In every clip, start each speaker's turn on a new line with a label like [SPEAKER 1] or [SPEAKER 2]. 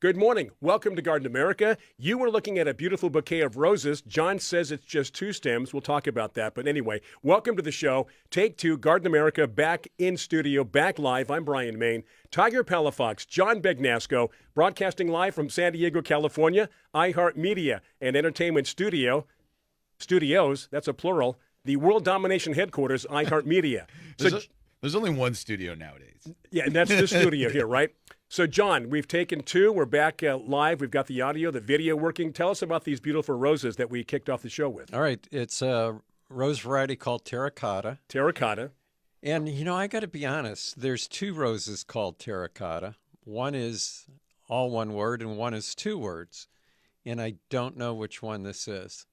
[SPEAKER 1] Good morning. Welcome to Garden America. You were looking at a beautiful bouquet of roses. John says it's just 2 stems. We'll talk about that. But anyway, welcome to the show. Take 2, Garden America, back in studio, back live. I'm Brian Main. Tiger Palafox, John Begnasco, broadcasting live from San Diego, California, iHeartMedia and Entertainment Studios, that's a plural, the World Domination Headquarters, iHeartMedia.
[SPEAKER 2] There's only one studio nowadays.
[SPEAKER 1] Yeah, and that's the studio here, right? So, John, we've taken 2. We're back live. We've got the audio, the video working. Tell us about these beautiful roses that we kicked off the show with.
[SPEAKER 3] All right. It's a rose variety called terracotta.
[SPEAKER 1] Terracotta.
[SPEAKER 3] And, I got to be honest. There's 2 roses called terracotta. One is all one word and one is 2 words. And I don't know which one this is.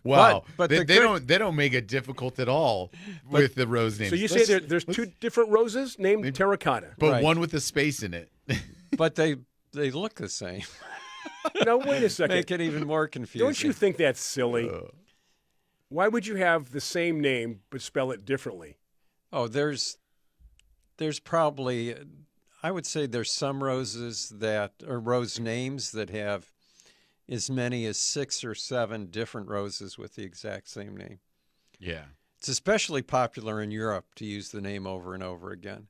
[SPEAKER 2] Wow, but they don't make it difficult at all with the rose names.
[SPEAKER 1] So you say there's 2 different roses named terracotta,
[SPEAKER 2] but
[SPEAKER 3] right.
[SPEAKER 2] One with a space in it.
[SPEAKER 3] But they look the same.
[SPEAKER 1] Now wait a second.
[SPEAKER 3] Make it even more confusing.
[SPEAKER 1] Don't you think that's silly? Why would you have the same name but spell it differently?
[SPEAKER 3] Oh, there's probably, I would say there's some roses or rose names that have as many as 6 or 7 different roses with the exact same name.
[SPEAKER 2] Yeah.
[SPEAKER 3] It's especially popular in Europe to use the name over and over again.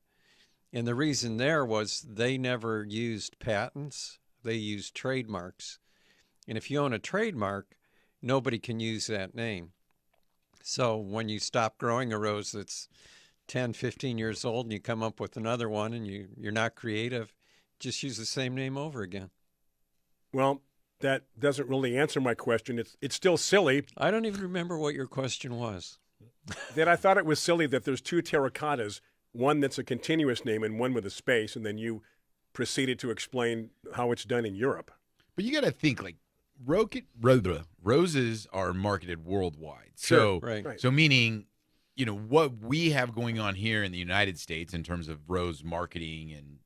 [SPEAKER 3] And the reason there was they never used patents. They used trademarks. And if you own a trademark, nobody can use that name. So when you stop growing a rose that's 10, 15 years old and you come up with another one and you're not creative, just use the same name over again.
[SPEAKER 1] Well, that doesn't really answer my question. It's still silly.
[SPEAKER 3] I don't even remember what your question was.
[SPEAKER 1] That I thought it was silly that there's 2 terracottas, one that's a continuous name and one with a space, and then you proceeded to explain how it's done in Europe.
[SPEAKER 2] But you got to think, like, roses are marketed worldwide.
[SPEAKER 1] Sure,
[SPEAKER 2] So,
[SPEAKER 1] right.
[SPEAKER 2] So meaning, what we have going on here in the United States in terms of rose marketing and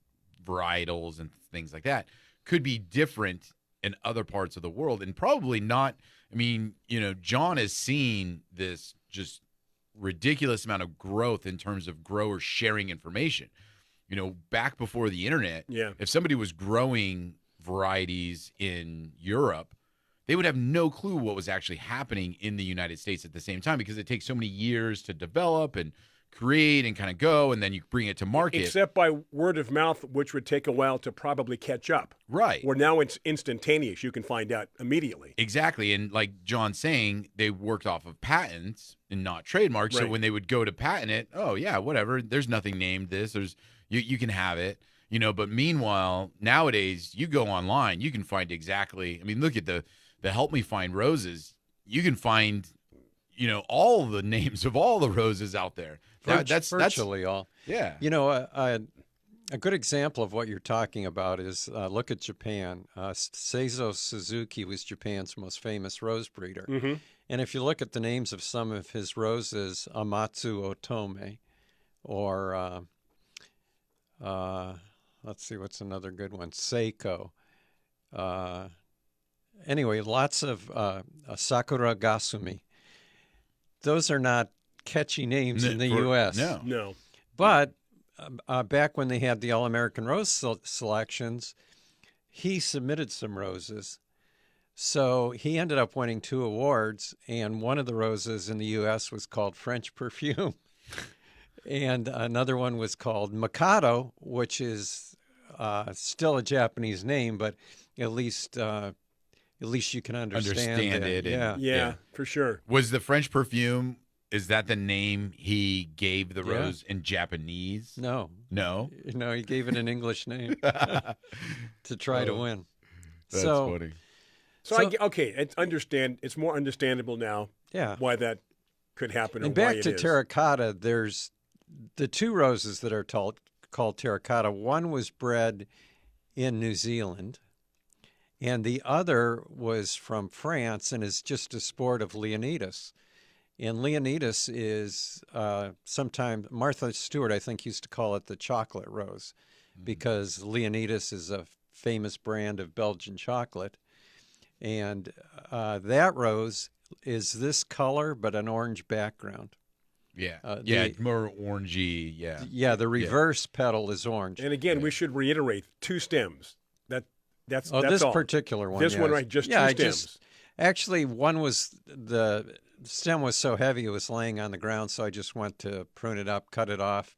[SPEAKER 2] varietals and things like that could be different in other parts of the world, and probably not. I mean, John has seen this just ridiculous amount of growth in terms of growers sharing information. Back before the internet, if somebody was growing varieties in Europe, they would have no clue what was actually happening in the United States at the same time, because it takes so many years to develop and create and kind of go, and then you bring it to market.
[SPEAKER 1] Except by word of mouth, which would take a while to probably catch up.
[SPEAKER 2] Right.
[SPEAKER 1] Where now it's instantaneous. You can find out immediately.
[SPEAKER 2] Exactly. And like John's saying, they worked off of patents and not trademarks.
[SPEAKER 1] Right.
[SPEAKER 2] So when they would go to patent it, oh, yeah, whatever. There's nothing named this. You can have it. But meanwhile, nowadays, you go online, you can find exactly. I mean, look at the Help Me Find Roses. You can find all the names of all the roses out there.
[SPEAKER 3] That's virtually all.
[SPEAKER 2] Yeah.
[SPEAKER 3] A good example of what you're talking about is look at Japan. Seizo Suzuki was Japan's most famous rose breeder.
[SPEAKER 1] Mm-hmm.
[SPEAKER 3] And if you look at the names of some of his roses, Amatsu Otome, or let's see, what's another good one? Seiko. Anyway, lots of Sakura Gasumi. Those are not catchy names in the U.S.
[SPEAKER 1] No.
[SPEAKER 3] But back when they had the All-American Rose selections, he submitted some roses. So he ended up winning 2 awards, and one of the roses in the U.S. was called French Perfume. And another one was called Mikado, which is still a Japanese name, but at least you can understand
[SPEAKER 2] it.
[SPEAKER 3] Yeah,
[SPEAKER 1] for sure.
[SPEAKER 2] Was the French Perfume, is that the name he gave the rose in Japanese?
[SPEAKER 3] No, he gave it an English name to try to win.
[SPEAKER 2] That's funny.
[SPEAKER 1] It's more understandable now.
[SPEAKER 3] Yeah,
[SPEAKER 1] why that could happen.
[SPEAKER 3] And back to terracotta, there's the 2 roses that are called terracotta. One was bred in New Zealand, and the other was from France and is just a sport of Leonidas. And Leonidas is sometimes, Martha Stewart, I think, used to call it the chocolate rose, because Leonidas is a famous brand of Belgian chocolate. And that rose is this color, but an orange background.
[SPEAKER 2] Yeah.
[SPEAKER 3] Yeah,
[SPEAKER 2] more orangey. Yeah.
[SPEAKER 3] Yeah, the reverse petal is orange.
[SPEAKER 1] And again, we should reiterate 2 stems. That's
[SPEAKER 3] This
[SPEAKER 1] all.
[SPEAKER 3] particular one.
[SPEAKER 1] This
[SPEAKER 3] yes.
[SPEAKER 1] one, right? Just
[SPEAKER 3] yeah,
[SPEAKER 1] 2
[SPEAKER 3] I
[SPEAKER 1] stems.
[SPEAKER 3] actually, one was the stem was so heavy it was laying on the ground, so I just went to prune it up, cut it off,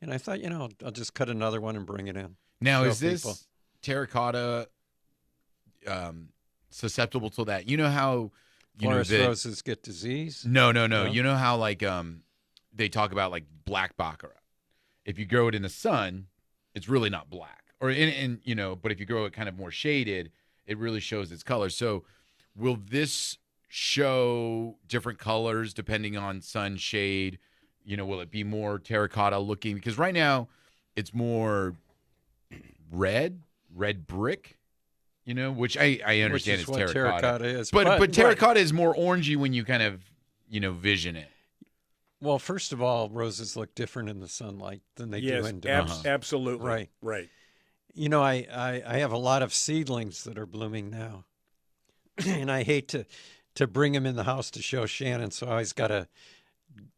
[SPEAKER 3] and I thought, I'll just cut another one and bring it in.
[SPEAKER 2] Now,
[SPEAKER 3] Show
[SPEAKER 2] is this
[SPEAKER 3] people.
[SPEAKER 2] terracotta susceptible to that? You know how
[SPEAKER 3] Florist roses get disease?
[SPEAKER 2] No. You know how like they talk about like black baccarat. If you grow it in the sun, it's really not black. Or in but if you grow it kind of more shaded, it really shows its color. So will this show different colors depending on sun shade? Will it be more terracotta looking? Because right now it's more red brick, which I understand
[SPEAKER 3] Which is
[SPEAKER 2] it's
[SPEAKER 3] what
[SPEAKER 2] terracotta.
[SPEAKER 3] is.
[SPEAKER 2] But terracotta is more orangey when you kind of, vision it.
[SPEAKER 3] Well, first of all, roses look different in the sunlight than they do indoors.
[SPEAKER 1] Absolutely.
[SPEAKER 3] Right. I have a lot of seedlings that are blooming now, and I hate to bring them in the house to show Shannon, so I always got to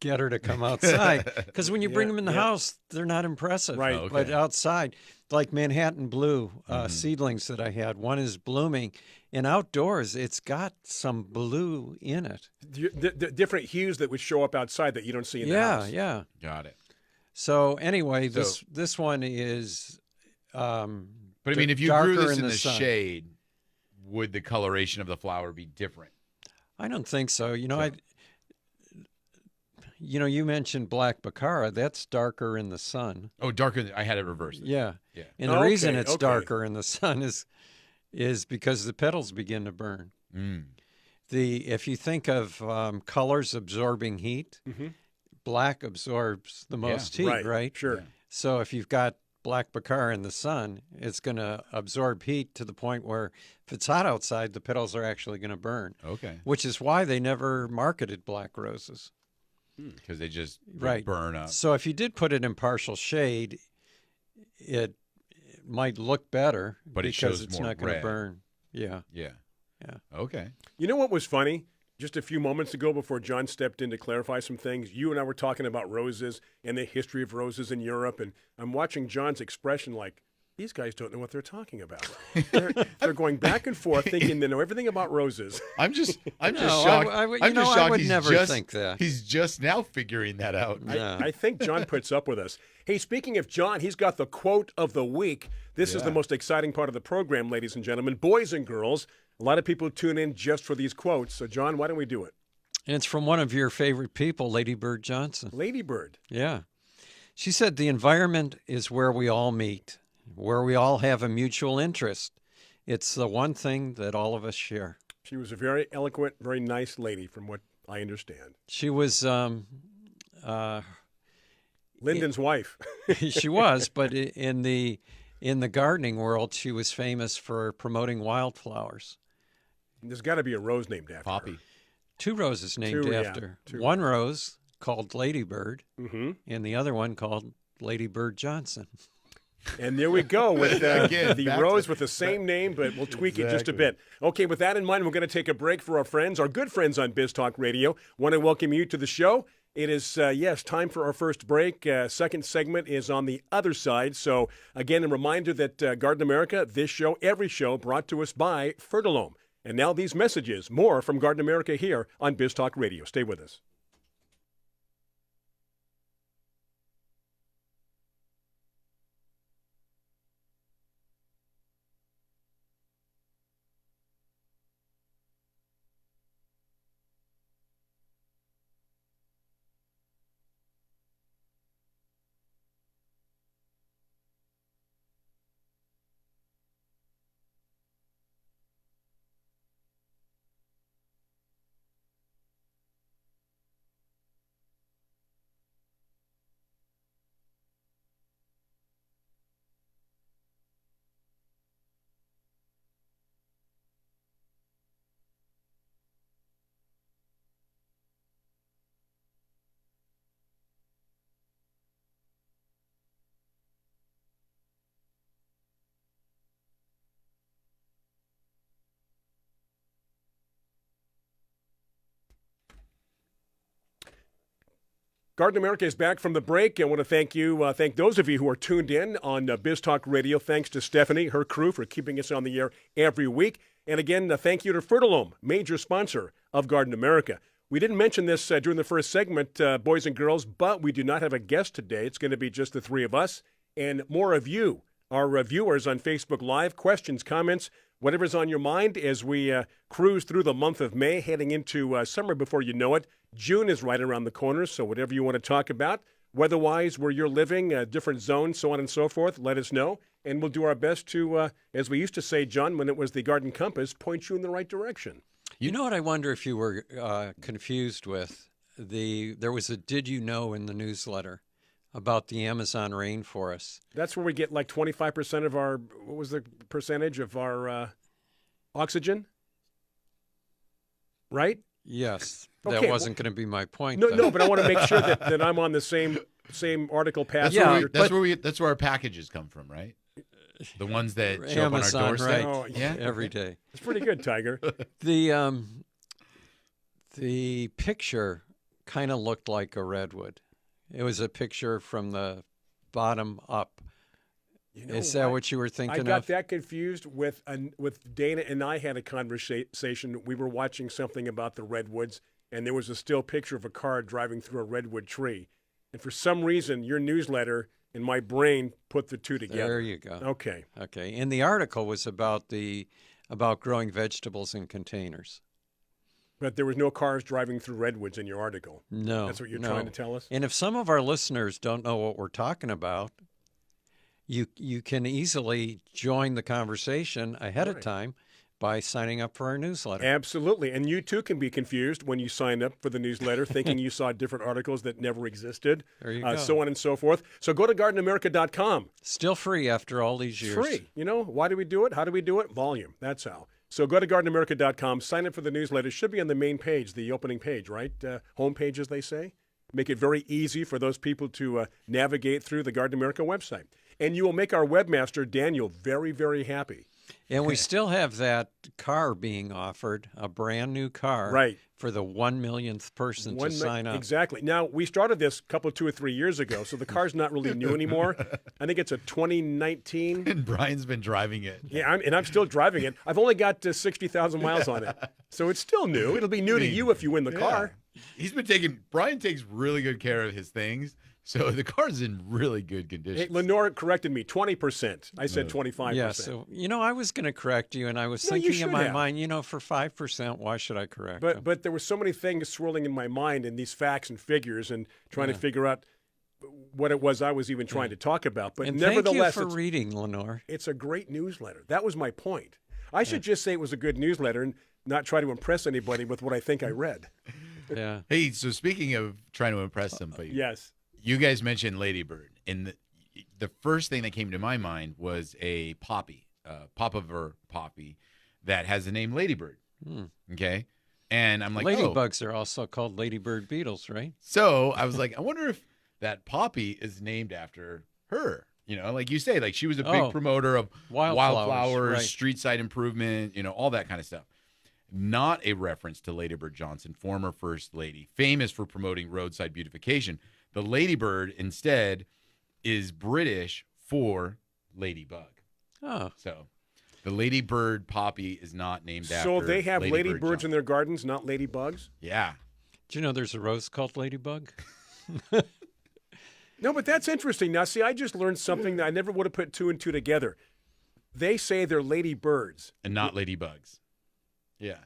[SPEAKER 3] get her to come outside. Because when you bring them in the house, they're not impressive.
[SPEAKER 1] Right.
[SPEAKER 2] Okay.
[SPEAKER 3] But outside, like Manhattan Blue seedlings that I had, one is blooming, and outdoors, it's got some blue in it.
[SPEAKER 1] The different hues that would show up outside that you don't see in the house.
[SPEAKER 3] Yeah.
[SPEAKER 2] Got it.
[SPEAKER 3] So anyway, this one is.
[SPEAKER 2] But I mean, if you grew this in the shade, would the coloration of the flower be different?
[SPEAKER 3] I don't think so. You mentioned black baccarat. That's darker in the sun.
[SPEAKER 2] Oh, darker. I had it reversed.
[SPEAKER 3] Yeah.
[SPEAKER 2] Yeah.
[SPEAKER 3] And the reason it's darker in the sun is because the petals begin to burn.
[SPEAKER 2] Mm.
[SPEAKER 3] If you think of colors absorbing heat, black absorbs the most heat, right?
[SPEAKER 1] Sure.
[SPEAKER 2] Yeah.
[SPEAKER 3] So if you've got black baccarat in the sun, it's going to absorb heat to the point where if it's hot outside, the petals are actually going to burn.
[SPEAKER 2] Okay.
[SPEAKER 3] Which is why they never marketed black roses.
[SPEAKER 2] Because they just
[SPEAKER 3] Right.
[SPEAKER 2] burn up.
[SPEAKER 3] So if you did put it in partial shade, it might look better,
[SPEAKER 2] But it
[SPEAKER 3] because
[SPEAKER 2] shows
[SPEAKER 3] it's
[SPEAKER 2] more
[SPEAKER 3] not going to
[SPEAKER 2] red.
[SPEAKER 3] burn. Yeah.
[SPEAKER 2] Yeah.
[SPEAKER 3] Yeah.
[SPEAKER 2] Okay.
[SPEAKER 1] You know what was funny? Just a few moments ago, before John stepped in to clarify some things, you and I were talking about roses and the history of roses in Europe, and I'm watching John's expression like, these guys don't know what they're talking about. They're going back and forth thinking they know everything about roses.
[SPEAKER 2] I'm just
[SPEAKER 3] No,
[SPEAKER 2] shocked.
[SPEAKER 3] I
[SPEAKER 2] I'm just shocked.
[SPEAKER 3] I would
[SPEAKER 2] he's
[SPEAKER 3] never
[SPEAKER 2] just,
[SPEAKER 3] think that.
[SPEAKER 2] He's just now figuring that out.
[SPEAKER 3] No.
[SPEAKER 1] I think John puts up with us. Hey, speaking of John, he's got the quote of the week. This is the most exciting part of the program, ladies and gentlemen, boys and girls. A lot of people tune in just for these quotes. So, John, why don't we do it?
[SPEAKER 3] And it's from one of your favorite people, Lady Bird Johnson.
[SPEAKER 1] Lady Bird.
[SPEAKER 3] Yeah. She said, "The environment is where we all meet, where we all have a mutual interest. It's the one thing that all of us share."
[SPEAKER 1] She was a very eloquent, very nice lady, from what I understand.
[SPEAKER 3] She was,
[SPEAKER 1] Lyndon's wife.
[SPEAKER 3] she was, but in the gardening world, she was famous for promoting wildflowers.
[SPEAKER 1] There's got to be a rose named after
[SPEAKER 2] Poppy.
[SPEAKER 1] her.
[SPEAKER 3] 2 roses named
[SPEAKER 1] Two, yeah,
[SPEAKER 3] after.
[SPEAKER 1] 2.
[SPEAKER 3] One rose called Lady Bird,
[SPEAKER 1] Mm-hmm.
[SPEAKER 3] and the other one called Lady Bird Johnson.
[SPEAKER 1] And there we go with
[SPEAKER 2] Again,
[SPEAKER 1] the
[SPEAKER 2] back
[SPEAKER 1] rose
[SPEAKER 2] to-
[SPEAKER 1] with the same name, but we'll tweak it just a
[SPEAKER 2] Exactly.
[SPEAKER 1] bit. Okay, with that in mind, we're going to take a break for our friends, our good friends on Biz Talk Radio. Want to welcome you to the show. It is, time for our first break. Second segment is on the other side. So, again, a reminder that Garden America, this show, every show, brought to us by Fertilome. And now these messages, more from Garden America here on Biz Talk Radio. Stay with us. Garden America is back from the break. I want to thank you, thank those of you who are tuned in on Biz Talk Radio. Thanks to Stephanie, her crew, for keeping us on the air every week. And again, thank you to Fertilome, major sponsor of Garden America. We didn't mention this during the first segment, boys and girls, but we do not have a guest today. It's going to be just the three of us and more of you, our viewers on Facebook Live. Questions, comments, whatever's on your mind as we cruise through the month of May, heading into summer before you know it. June is right around the corner, so whatever you want to talk about, weather-wise, where you're living, different zones, so on and so forth, let us know. And we'll do our best to, as we used to say, John, when it was the Garden Compass, point you in the right direction.
[SPEAKER 3] You know what I wonder if you were confused with? There was a did you know in the newsletter about the Amazon rainforest.
[SPEAKER 1] That's where we get like 25% of our, what was the percentage of our oxygen? Right?
[SPEAKER 3] Yes.
[SPEAKER 1] Okay,
[SPEAKER 3] That wasn't going to be my point.
[SPEAKER 1] No, but I want to make sure that I'm on the same article path.
[SPEAKER 2] That's where our packages come from, right? The ones that show
[SPEAKER 3] Amazon,
[SPEAKER 2] up on our doorstep.
[SPEAKER 3] right?
[SPEAKER 1] Oh,
[SPEAKER 2] yeah,
[SPEAKER 3] Every day.
[SPEAKER 1] It's pretty good, Tiger.
[SPEAKER 3] The picture kind of looked like a redwood. It was a picture from the bottom up.
[SPEAKER 1] You know
[SPEAKER 3] Is that what you were thinking
[SPEAKER 1] I got
[SPEAKER 3] of?
[SPEAKER 1] that confused with Dana and I had a conversation. We were watching something about the redwoods, and there was a still picture of a car driving through a redwood tree. And for some reason, your newsletter and my brain put the two together.
[SPEAKER 3] There you go.
[SPEAKER 1] Okay.
[SPEAKER 3] Okay. And the article was about growing vegetables in containers.
[SPEAKER 1] But there was no cars driving through redwoods in your article.
[SPEAKER 3] No.
[SPEAKER 1] That's what you're trying to tell us?
[SPEAKER 3] And if some of our listeners don't know what we're talking about, you can easily join the conversation ahead of time by signing up for our newsletter.
[SPEAKER 1] Absolutely. And you too can be confused when you sign up for the newsletter thinking you saw different articles that never existed.
[SPEAKER 3] There you go.
[SPEAKER 1] So on and so forth. So go to gardenamerica.com.
[SPEAKER 3] Still free after all these years.
[SPEAKER 1] Free. You know, why do we do it? How do we do it? Volume. That's how. So go to gardenamerica.com, sign up for the newsletter. It should be on the main page, the opening page, right? Home page, as they say. Make it very easy for those people to navigate through the Garden America website. And you will make our webmaster, Daniel, very, very happy.
[SPEAKER 3] And we still have that car being offered, a brand new car,
[SPEAKER 1] Right.
[SPEAKER 3] for the 1 millionth person to sign up.
[SPEAKER 1] Exactly. Now, we started this a 2 or 3 years ago, so the car's not really new anymore. I think it's a 2019.
[SPEAKER 2] And Brian's been driving it.
[SPEAKER 1] Yeah, I'm still driving it. I've only got 60,000 miles on it, so it's still new. It'll be new to you if you win the car.
[SPEAKER 2] Brian takes really good care of his things, so the car's in really good condition.
[SPEAKER 1] Hey, Lenore corrected me, 20%. I said 25%.
[SPEAKER 3] Yeah, so, I was going to correct you, and I was
[SPEAKER 1] No, you
[SPEAKER 3] thinking in
[SPEAKER 1] should
[SPEAKER 3] my
[SPEAKER 1] have.
[SPEAKER 3] mind, for 5%, why should I correct him?
[SPEAKER 1] But there were so many things swirling in my mind and these facts and figures and trying to figure out what it was I was even trying to talk about. But
[SPEAKER 3] And
[SPEAKER 1] nevertheless,
[SPEAKER 3] thank you for reading, Lenore.
[SPEAKER 1] it's a great newsletter. That was my point. I should just say it was a good newsletter and not try to impress anybody with what I think I read.
[SPEAKER 3] Yeah.
[SPEAKER 2] Hey, so speaking of trying to impress somebody,
[SPEAKER 1] Yes.
[SPEAKER 2] you guys mentioned Ladybird, and the first thing that came to my mind was a poppy, papaver poppy, that has the name Ladybird. Okay, and I'm like,
[SPEAKER 3] Ladybugs are also called ladybird beetles, right?
[SPEAKER 2] So I was like, I wonder if that poppy is named after her. Like you say, like she was a big promoter of wildflowers,
[SPEAKER 3] right.
[SPEAKER 2] street side improvement, all that kind of stuff. Not a reference to Lady Bird Johnson, former First Lady, famous for promoting roadside beautification. The Ladybird, instead, is British for ladybug.
[SPEAKER 3] Oh.
[SPEAKER 2] So the Ladybird poppy is not named after.
[SPEAKER 1] So they have
[SPEAKER 2] Lady Bird
[SPEAKER 1] ladybirds
[SPEAKER 2] Johnson.
[SPEAKER 1] in their gardens, not ladybugs?
[SPEAKER 2] Yeah.
[SPEAKER 3] Do you know there's a rose called Ladybug?
[SPEAKER 1] No, but that's interesting. Now, see, I just learned something that I never would have put two and two together. They say they're ladybirds.
[SPEAKER 2] And not ladybugs. Yeah.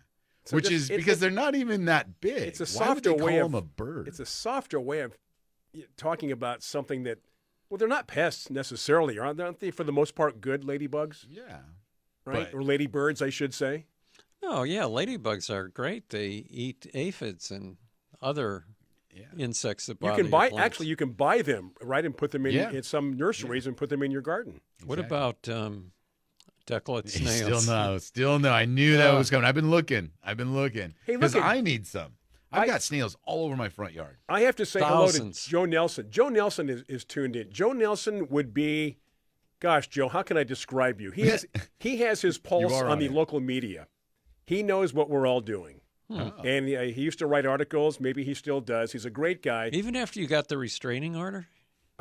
[SPEAKER 1] So
[SPEAKER 2] Which is because they're not even that big.
[SPEAKER 1] It's a
[SPEAKER 2] Why would
[SPEAKER 1] softer
[SPEAKER 2] they call
[SPEAKER 1] way of
[SPEAKER 2] them a bird.
[SPEAKER 1] It's a softer way of talking about something that, well, they're not pests necessarily, aren't they? For the most part, good ladybugs,
[SPEAKER 2] Yeah.
[SPEAKER 1] right?
[SPEAKER 2] But-
[SPEAKER 1] Or ladybirds, I should say.
[SPEAKER 3] Oh, yeah, ladybugs are great. They eat aphids and other insects that
[SPEAKER 1] You
[SPEAKER 3] bother
[SPEAKER 1] can buy
[SPEAKER 3] your plants.
[SPEAKER 1] actually you can buy them, right, and put them in some nurseries and put them in your garden.
[SPEAKER 3] What about decolate snails?
[SPEAKER 2] Still no. I knew that was coming. I've been looking.
[SPEAKER 1] Hey,
[SPEAKER 2] Because
[SPEAKER 1] look at-
[SPEAKER 2] I need some. I've got snails all over my front yard.
[SPEAKER 1] I have to say
[SPEAKER 3] Thousands.
[SPEAKER 1] hello to Joe Nelson. Joe Nelson is tuned in. Joe Nelson would be, gosh, Joe, how can I describe you? He has his pulse
[SPEAKER 2] are
[SPEAKER 1] on
[SPEAKER 2] on
[SPEAKER 1] the
[SPEAKER 2] it.
[SPEAKER 1] local media. He knows what we're all doing.
[SPEAKER 2] Oh.
[SPEAKER 1] And he used to write articles. Maybe he still does. He's a great guy.
[SPEAKER 3] Even after you got the restraining order?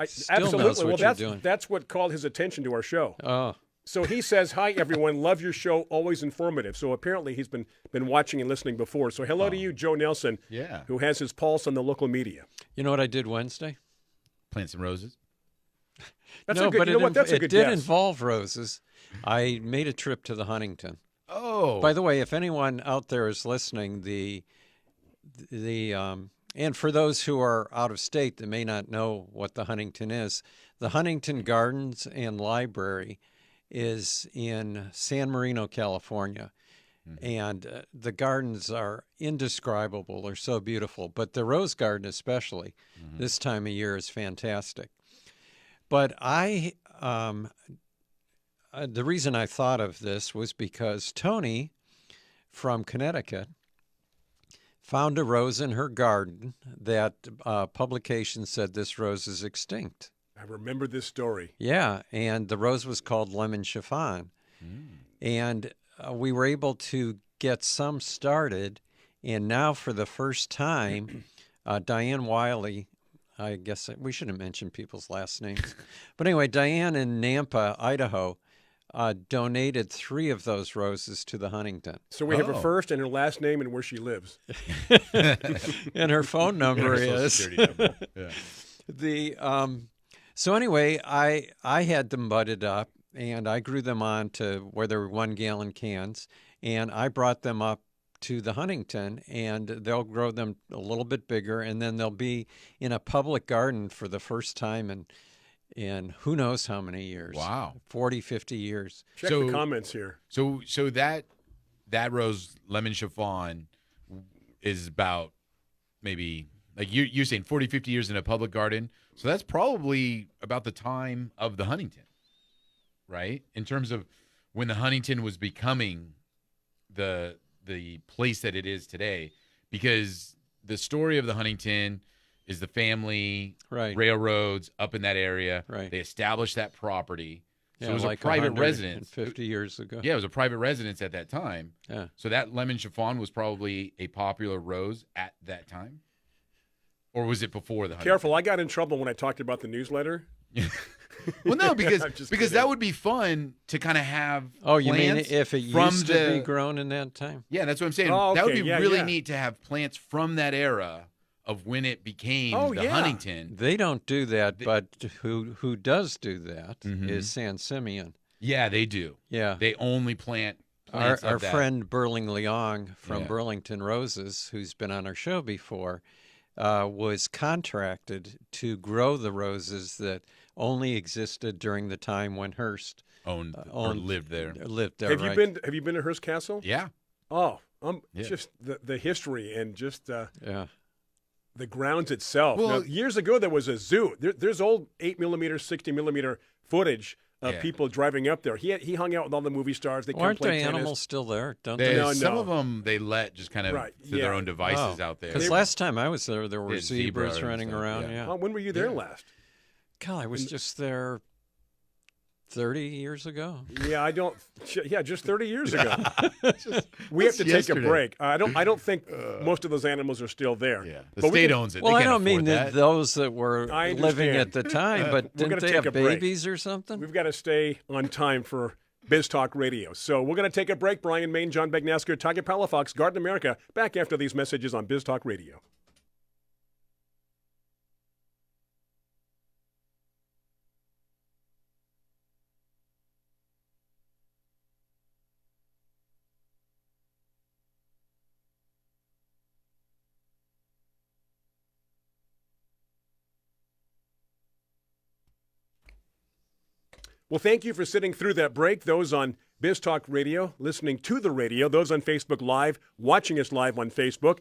[SPEAKER 3] Still
[SPEAKER 1] Absolutely.
[SPEAKER 3] knows what
[SPEAKER 1] Well,
[SPEAKER 3] you're doing.
[SPEAKER 1] that's what called his attention to our show.
[SPEAKER 3] Oh,
[SPEAKER 1] So he says, "Hi everyone, love your show, always informative." So apparently he's been watching and listening before. So hello to you, Joe Nelson,
[SPEAKER 2] Yeah.
[SPEAKER 1] who has his pulse on the local media.
[SPEAKER 3] you know what I did Wednesday?
[SPEAKER 2] Plant some roses.
[SPEAKER 1] That's
[SPEAKER 3] no,
[SPEAKER 1] a good.
[SPEAKER 3] but
[SPEAKER 1] You know what? That's a
[SPEAKER 3] it
[SPEAKER 1] good
[SPEAKER 3] did
[SPEAKER 1] guess.
[SPEAKER 3] involve roses. I made a trip to the Huntington.
[SPEAKER 2] Oh.
[SPEAKER 3] By the way, if anyone out there is listening, and for those who are out of state that may not know what the Huntington is, the Huntington Gardens and Library is in San Marino, California. And the gardens are indescribable. They're so beautiful. But the rose garden especially, this time of year is fantastic. But the reason I thought of this was because Tony from Connecticut found a rose in her garden that publication said this rose is extinct.
[SPEAKER 1] I remember this story.
[SPEAKER 3] Yeah, and the rose was called lemon chiffon. And we were able to get some started, and now for the first time, Diane Wiley, I guess we shouldn't mention people's last names, but anyway, Diane in Nampa, Idaho, donated 3 of those roses to the Huntington.
[SPEAKER 1] So we have her
[SPEAKER 2] Oh.
[SPEAKER 1] first and her last name and where she lives.
[SPEAKER 3] And her phone number
[SPEAKER 2] Social
[SPEAKER 3] is
[SPEAKER 2] Security number. Yeah.
[SPEAKER 3] So anyway, I had them budded up, and I grew them on to where they were 1-gallon cans, and I brought them up to the Huntington, and they'll grow them a little bit bigger, and then they'll be in a public garden for the first time in who knows how many years.
[SPEAKER 2] Wow.
[SPEAKER 3] 40, 50 years.
[SPEAKER 1] Check
[SPEAKER 2] So-
[SPEAKER 1] the comments here.
[SPEAKER 2] So that rose lemon chiffon is about maybe like you're saying 40, 50 years in a public garden. So that's probably about the time of the Huntington, right? In terms of when the Huntington was becoming the place that it is today, because the story of the Huntington is the family
[SPEAKER 3] Right.
[SPEAKER 2] railroads up in that area.
[SPEAKER 3] Right.
[SPEAKER 2] They established that property. So
[SPEAKER 3] Yeah,
[SPEAKER 2] it was
[SPEAKER 3] like
[SPEAKER 2] a private
[SPEAKER 3] 150
[SPEAKER 2] residence.
[SPEAKER 3] years ago.
[SPEAKER 2] Yeah, it was a private residence at that time.
[SPEAKER 3] Yeah.
[SPEAKER 2] So that lemon chiffon was probably a popular rose at that time? Or was it before the Huntington?
[SPEAKER 1] Careful, I got in trouble when I talked about the newsletter.
[SPEAKER 2] Well, no, because
[SPEAKER 1] I'm just
[SPEAKER 2] because
[SPEAKER 1] kidding.
[SPEAKER 2] that would be fun to kind of have
[SPEAKER 3] Oh, you mean
[SPEAKER 2] plants
[SPEAKER 3] if it
[SPEAKER 2] from
[SPEAKER 3] used to be grown in that time?
[SPEAKER 2] Yeah, that's what I'm saying.
[SPEAKER 1] Oh,
[SPEAKER 2] That would
[SPEAKER 1] okay.
[SPEAKER 2] be
[SPEAKER 1] Yeah,
[SPEAKER 2] really
[SPEAKER 1] yeah.
[SPEAKER 2] neat to have plants from that era of when it became
[SPEAKER 1] Oh,
[SPEAKER 2] the
[SPEAKER 1] yeah.
[SPEAKER 2] Huntington.
[SPEAKER 3] They don't do that, but who does do that is
[SPEAKER 2] Mhm.
[SPEAKER 3] San Simeon.
[SPEAKER 2] Yeah, they do.
[SPEAKER 3] Yeah.
[SPEAKER 2] They only plant
[SPEAKER 3] Our
[SPEAKER 2] plants of that.
[SPEAKER 3] friend Burling Leong from
[SPEAKER 2] Yeah.
[SPEAKER 3] Burlington Roses, who's been on our show before, was contracted to grow the roses that only existed during the time when Hearst
[SPEAKER 2] owned or
[SPEAKER 3] owned-
[SPEAKER 2] lived there.
[SPEAKER 3] lived there.
[SPEAKER 1] Have
[SPEAKER 3] right?
[SPEAKER 1] you been to Hearst Castle?
[SPEAKER 2] Yeah.
[SPEAKER 1] Oh,
[SPEAKER 2] Yeah.
[SPEAKER 1] just the history and just
[SPEAKER 3] Yeah.
[SPEAKER 1] the grounds itself.
[SPEAKER 2] Well-
[SPEAKER 1] Now, years ago, there was a zoo. There's old 8mm, 60mm footage of
[SPEAKER 2] Yeah.
[SPEAKER 1] people driving up there. He hung out with all the movie stars. They come
[SPEAKER 3] Aren't the
[SPEAKER 1] play tennis.
[SPEAKER 3] animals still there? Don't
[SPEAKER 2] They,
[SPEAKER 3] they?
[SPEAKER 1] No,
[SPEAKER 2] some
[SPEAKER 1] no.
[SPEAKER 2] of them they let just kind of
[SPEAKER 1] Right,
[SPEAKER 2] to their
[SPEAKER 1] yeah.
[SPEAKER 2] own devices out there.
[SPEAKER 3] Because last time I was there were
[SPEAKER 2] Yeah, zebra
[SPEAKER 3] zebras
[SPEAKER 2] and
[SPEAKER 3] running
[SPEAKER 2] stuff,
[SPEAKER 3] around.
[SPEAKER 2] yeah.
[SPEAKER 3] Yeah.
[SPEAKER 1] Oh, when were you there
[SPEAKER 2] Yeah.
[SPEAKER 1] last?
[SPEAKER 3] God, I was just there 30 years ago.
[SPEAKER 1] Yeah, I don't. Yeah, just 30 years ago. We have
[SPEAKER 2] that's
[SPEAKER 1] to take a
[SPEAKER 2] yesterday.
[SPEAKER 1] break. I don't think most of those animals are still there.
[SPEAKER 2] Yeah, the
[SPEAKER 1] But we
[SPEAKER 2] state
[SPEAKER 1] can-
[SPEAKER 2] owns it.
[SPEAKER 3] Well,
[SPEAKER 2] They
[SPEAKER 3] I
[SPEAKER 2] can't
[SPEAKER 3] don't mean
[SPEAKER 2] afford
[SPEAKER 3] that
[SPEAKER 2] that.
[SPEAKER 3] those that were
[SPEAKER 1] I
[SPEAKER 3] living
[SPEAKER 1] understand.
[SPEAKER 3] at the time, but
[SPEAKER 1] We're
[SPEAKER 3] didn't
[SPEAKER 1] gonna
[SPEAKER 3] they
[SPEAKER 1] take
[SPEAKER 3] have
[SPEAKER 1] a break.
[SPEAKER 3] babies or something?
[SPEAKER 1] We've got to stay on time for Biz Talk Radio. So we're going to take a break. Brian Main, John Bagnasker, Tiger Palafox, Garden America. Back after these messages on Biz Talk Radio. Well, thank you for sitting through that break. Those on Biz Talk Radio, listening to the radio. Those on Facebook Live, watching us live on Facebook.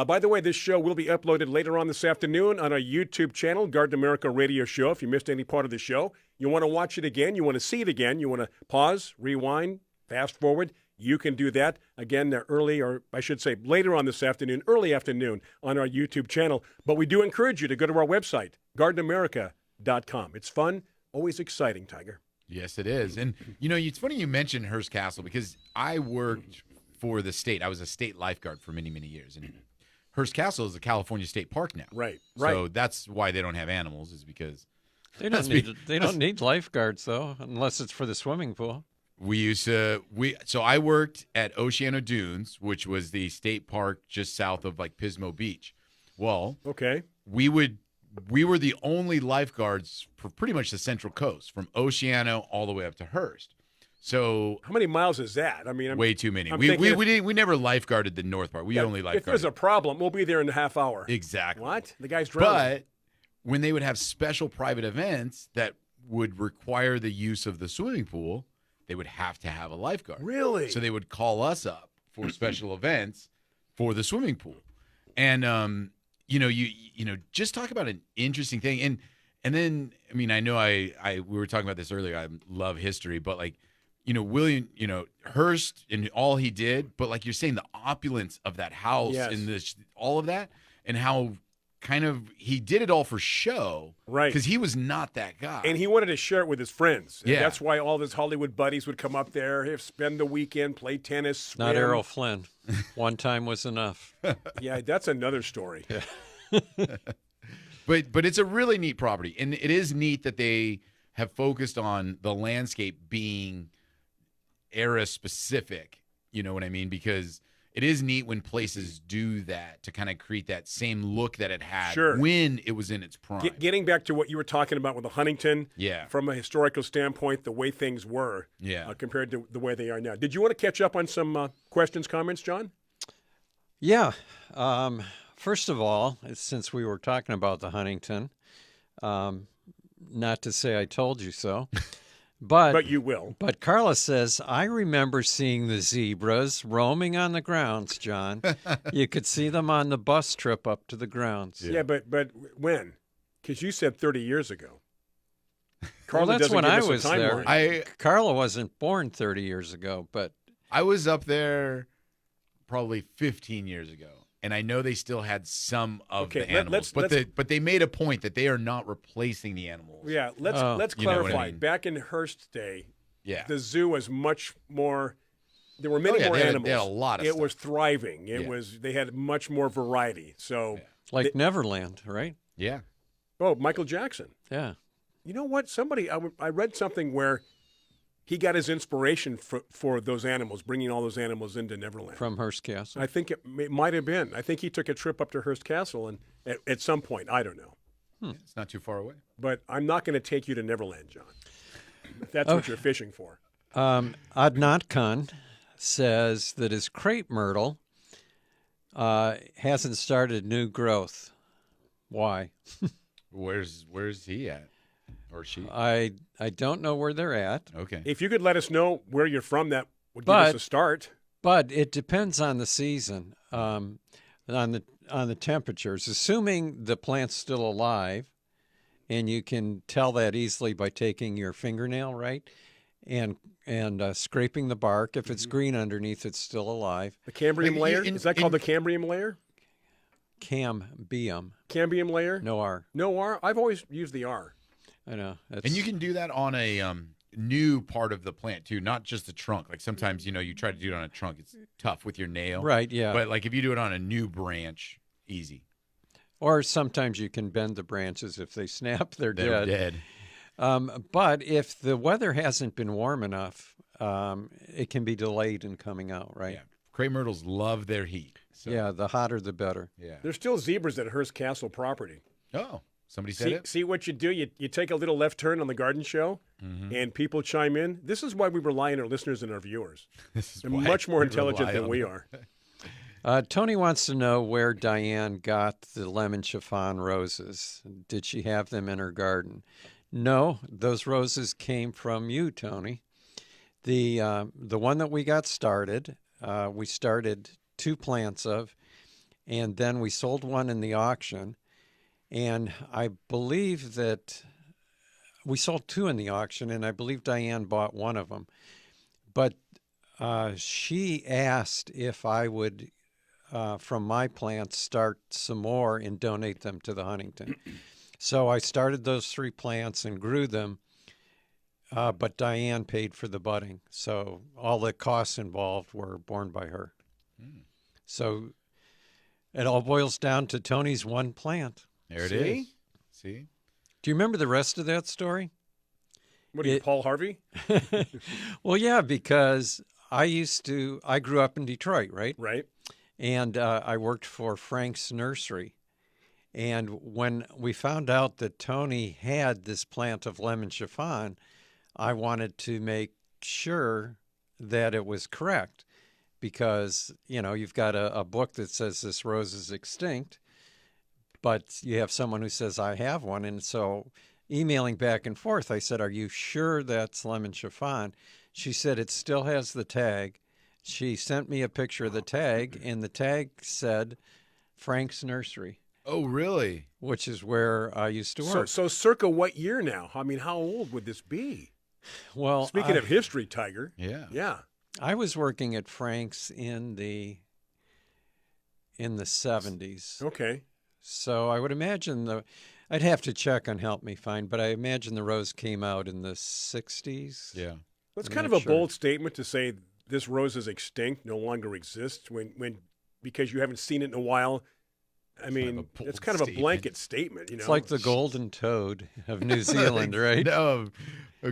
[SPEAKER 1] By the way, this show will be uploaded later on this afternoon on our YouTube channel, Garden America Radio Show. If you missed any part of the show, you want to watch it again, you want to see it again, you want to pause, rewind, fast forward, you can do that again early, or I should say later on this afternoon, early afternoon on our YouTube channel. But we do encourage you to go to our website, gardenamerica.com. It's fun, always exciting, Tiger.
[SPEAKER 2] Yes, it is. And, it's funny you mentioned Hearst Castle because I worked for the state. I was a state lifeguard for many, many years. And Hearst Castle is a California state park now.
[SPEAKER 1] Right.
[SPEAKER 2] So that's why they don't have animals, is because
[SPEAKER 3] They don't need lifeguards though, unless it's for the swimming pool.
[SPEAKER 2] So I worked at Oceano Dunes, which was the state park just south of like Pismo Beach. Well,
[SPEAKER 1] okay.
[SPEAKER 2] We were the only lifeguards for pretty much the Central Coast, from Oceano all the way up to Hearst. So
[SPEAKER 1] how many miles is that? I mean,
[SPEAKER 2] way too many. We never lifeguarded the north part. We only lifeguarded.
[SPEAKER 1] If there's a problem, we'll be there in a half hour.
[SPEAKER 2] Exactly.
[SPEAKER 1] What? The guy's drowning.
[SPEAKER 2] But when they would have special private events that would require the use of the swimming pool, they would have to have a lifeguard.
[SPEAKER 1] Really?
[SPEAKER 2] So they would call us up for special events for the swimming pool. And you just talk about an interesting thing. And then I mean, I know we were talking about this earlier. I love history, but like, William, Hearst and all he did, but like you're saying, the opulence of that house and this, all of that, and how kind of he did it all for show,
[SPEAKER 1] right?
[SPEAKER 2] Because he was not that guy,
[SPEAKER 1] and he wanted to share it with his friends. And
[SPEAKER 2] yeah,
[SPEAKER 1] that's why all of his Hollywood buddies would come up there, spend the weekend, play tennis, swim.
[SPEAKER 3] Not Errol Flynn. One time was enough.
[SPEAKER 1] Yeah, that's another story.
[SPEAKER 3] Yeah.
[SPEAKER 2] But it's a really neat property, and it is neat that they have focused on the landscape being era specific. You know what I mean? Because it is neat when places do that to kind of create that same look that it had when it was in its prime.
[SPEAKER 1] Getting back to what you were talking about with the Huntington, from a historical standpoint, the way things were compared to the way they are now. Did you want to catch up on some questions, comments, John?
[SPEAKER 3] Yeah. First of all, since we were talking about the Huntington, not to say I told you so. But
[SPEAKER 1] you will.
[SPEAKER 3] But Carla says, I remember seeing the zebras roaming on the grounds, John. You could see them on the bus trip up to the grounds.
[SPEAKER 1] Yeah, but when? Because you said 30 years ago. Carla
[SPEAKER 3] that's when I was there.
[SPEAKER 2] I
[SPEAKER 3] Carla wasn't born 30 years ago, but
[SPEAKER 2] I was up there probably 15 years ago. And I know they still had some of the animals, but they made a point that they are not replacing the animals.
[SPEAKER 1] Yeah, let's clarify.
[SPEAKER 2] What I mean?
[SPEAKER 1] Back in Hearst's day,
[SPEAKER 2] yeah,
[SPEAKER 1] the zoo was much more. There were many more animals.
[SPEAKER 2] They had a lot of
[SPEAKER 1] It
[SPEAKER 2] stuff.
[SPEAKER 1] was thriving. They had much more variety. So
[SPEAKER 3] like Neverland, right?
[SPEAKER 2] Yeah.
[SPEAKER 1] Oh, Michael Jackson.
[SPEAKER 3] Yeah.
[SPEAKER 1] You know what? I read something where he got his inspiration for those animals, bringing all those animals into Neverland.
[SPEAKER 3] From Hearst Castle?
[SPEAKER 1] I think it might have been. I think he took a trip up to Hearst Castle and at some point. I don't know.
[SPEAKER 2] It's not too far away.
[SPEAKER 1] But I'm not going to take you to Neverland, John, if that's what you're fishing for.
[SPEAKER 3] Adnat Khan says that his crepe myrtle hasn't started new growth. Why?
[SPEAKER 2] Where's he at? Or she?
[SPEAKER 3] I don't know where they're at.
[SPEAKER 2] Okay.
[SPEAKER 1] If you could let us know where you're from, that would give us a start.
[SPEAKER 3] But it depends on the season, on the temperatures. Assuming the plant's still alive, and you can tell that easily by taking your fingernail, right, and scraping the bark. If it's green underneath, it's still alive.
[SPEAKER 1] The cambium layer? Is that called the cambium layer?
[SPEAKER 3] Cambium.
[SPEAKER 1] Cambium layer?
[SPEAKER 3] No R.
[SPEAKER 1] No R? I've always used the R.
[SPEAKER 3] I know.
[SPEAKER 2] And you can do that on a new part of the plant too, not just the trunk. Like sometimes, you try to do it on a trunk, it's tough with your nail.
[SPEAKER 3] Right, yeah.
[SPEAKER 2] But like if you do it on a new branch, easy.
[SPEAKER 3] Or sometimes you can bend the branches. If they snap, they're
[SPEAKER 2] dead.
[SPEAKER 3] But if the weather hasn't been warm enough, it can be delayed in coming out, right?
[SPEAKER 2] Yeah. Crepe myrtles love their heat. So.
[SPEAKER 3] Yeah, the hotter the better.
[SPEAKER 2] Yeah.
[SPEAKER 1] There's still zebras at Hearst Castle property.
[SPEAKER 2] Oh. Somebody said it?
[SPEAKER 1] See what you do? You take a little left turn on the garden show, and people chime in. This is why we rely on our listeners and our viewers. They're much more intelligent than we are.
[SPEAKER 3] Tony wants to know where Diane got the lemon chiffon roses. Did she have them in her garden? No, those roses came from you, Tony. The one that we got started, we started 2 plants of, and then we sold one in the auction. And I believe that we sold 2 in the auction, and I believe Diane bought one of them. But she asked if I would, from my plants, start some more and donate them to the Huntington. So I started those 3 plants and grew them but Diane paid for the budding. So all the costs involved were borne by her. So it all boils down to Tony's one plant.
[SPEAKER 2] There it
[SPEAKER 1] See?
[SPEAKER 2] is. See?
[SPEAKER 3] Do you remember the rest of that story?
[SPEAKER 1] What are you, Paul Harvey?
[SPEAKER 3] Well, yeah, because I grew up in Detroit, right?
[SPEAKER 1] Right.
[SPEAKER 3] And I worked for Frank's Nursery. And when we found out that Tony had this plant of lemon chiffon, I wanted to make sure that it was correct because, you've got a book that says this rose is extinct, but you have someone who says, I have one. And so emailing back and forth, I said, are you sure that's lemon chiffon? She said, it still has the tag. She sent me a picture of the tag, and the tag said Frank's Nursery.
[SPEAKER 2] Oh, really?
[SPEAKER 3] Which is where I used to work.
[SPEAKER 1] So circa what year now? I mean, how old would this be?
[SPEAKER 3] Well,
[SPEAKER 1] Speaking of history, Tiger.
[SPEAKER 2] Yeah.
[SPEAKER 1] Yeah.
[SPEAKER 3] I was working at Frank's in the 70s.
[SPEAKER 1] Okay.
[SPEAKER 3] So I would imagine I'd have to check on Help Me Find, but I imagine the rose came out in the 60s.
[SPEAKER 2] Yeah.
[SPEAKER 1] That's
[SPEAKER 3] I'm
[SPEAKER 1] kind of
[SPEAKER 3] not
[SPEAKER 1] a
[SPEAKER 3] sure.
[SPEAKER 1] bold statement to say this rose is extinct, no longer exists, when because you haven't seen it in a while. I mean, it's kind of a blanket statement.
[SPEAKER 3] It's like the golden toad of New Zealand, right?
[SPEAKER 2] No,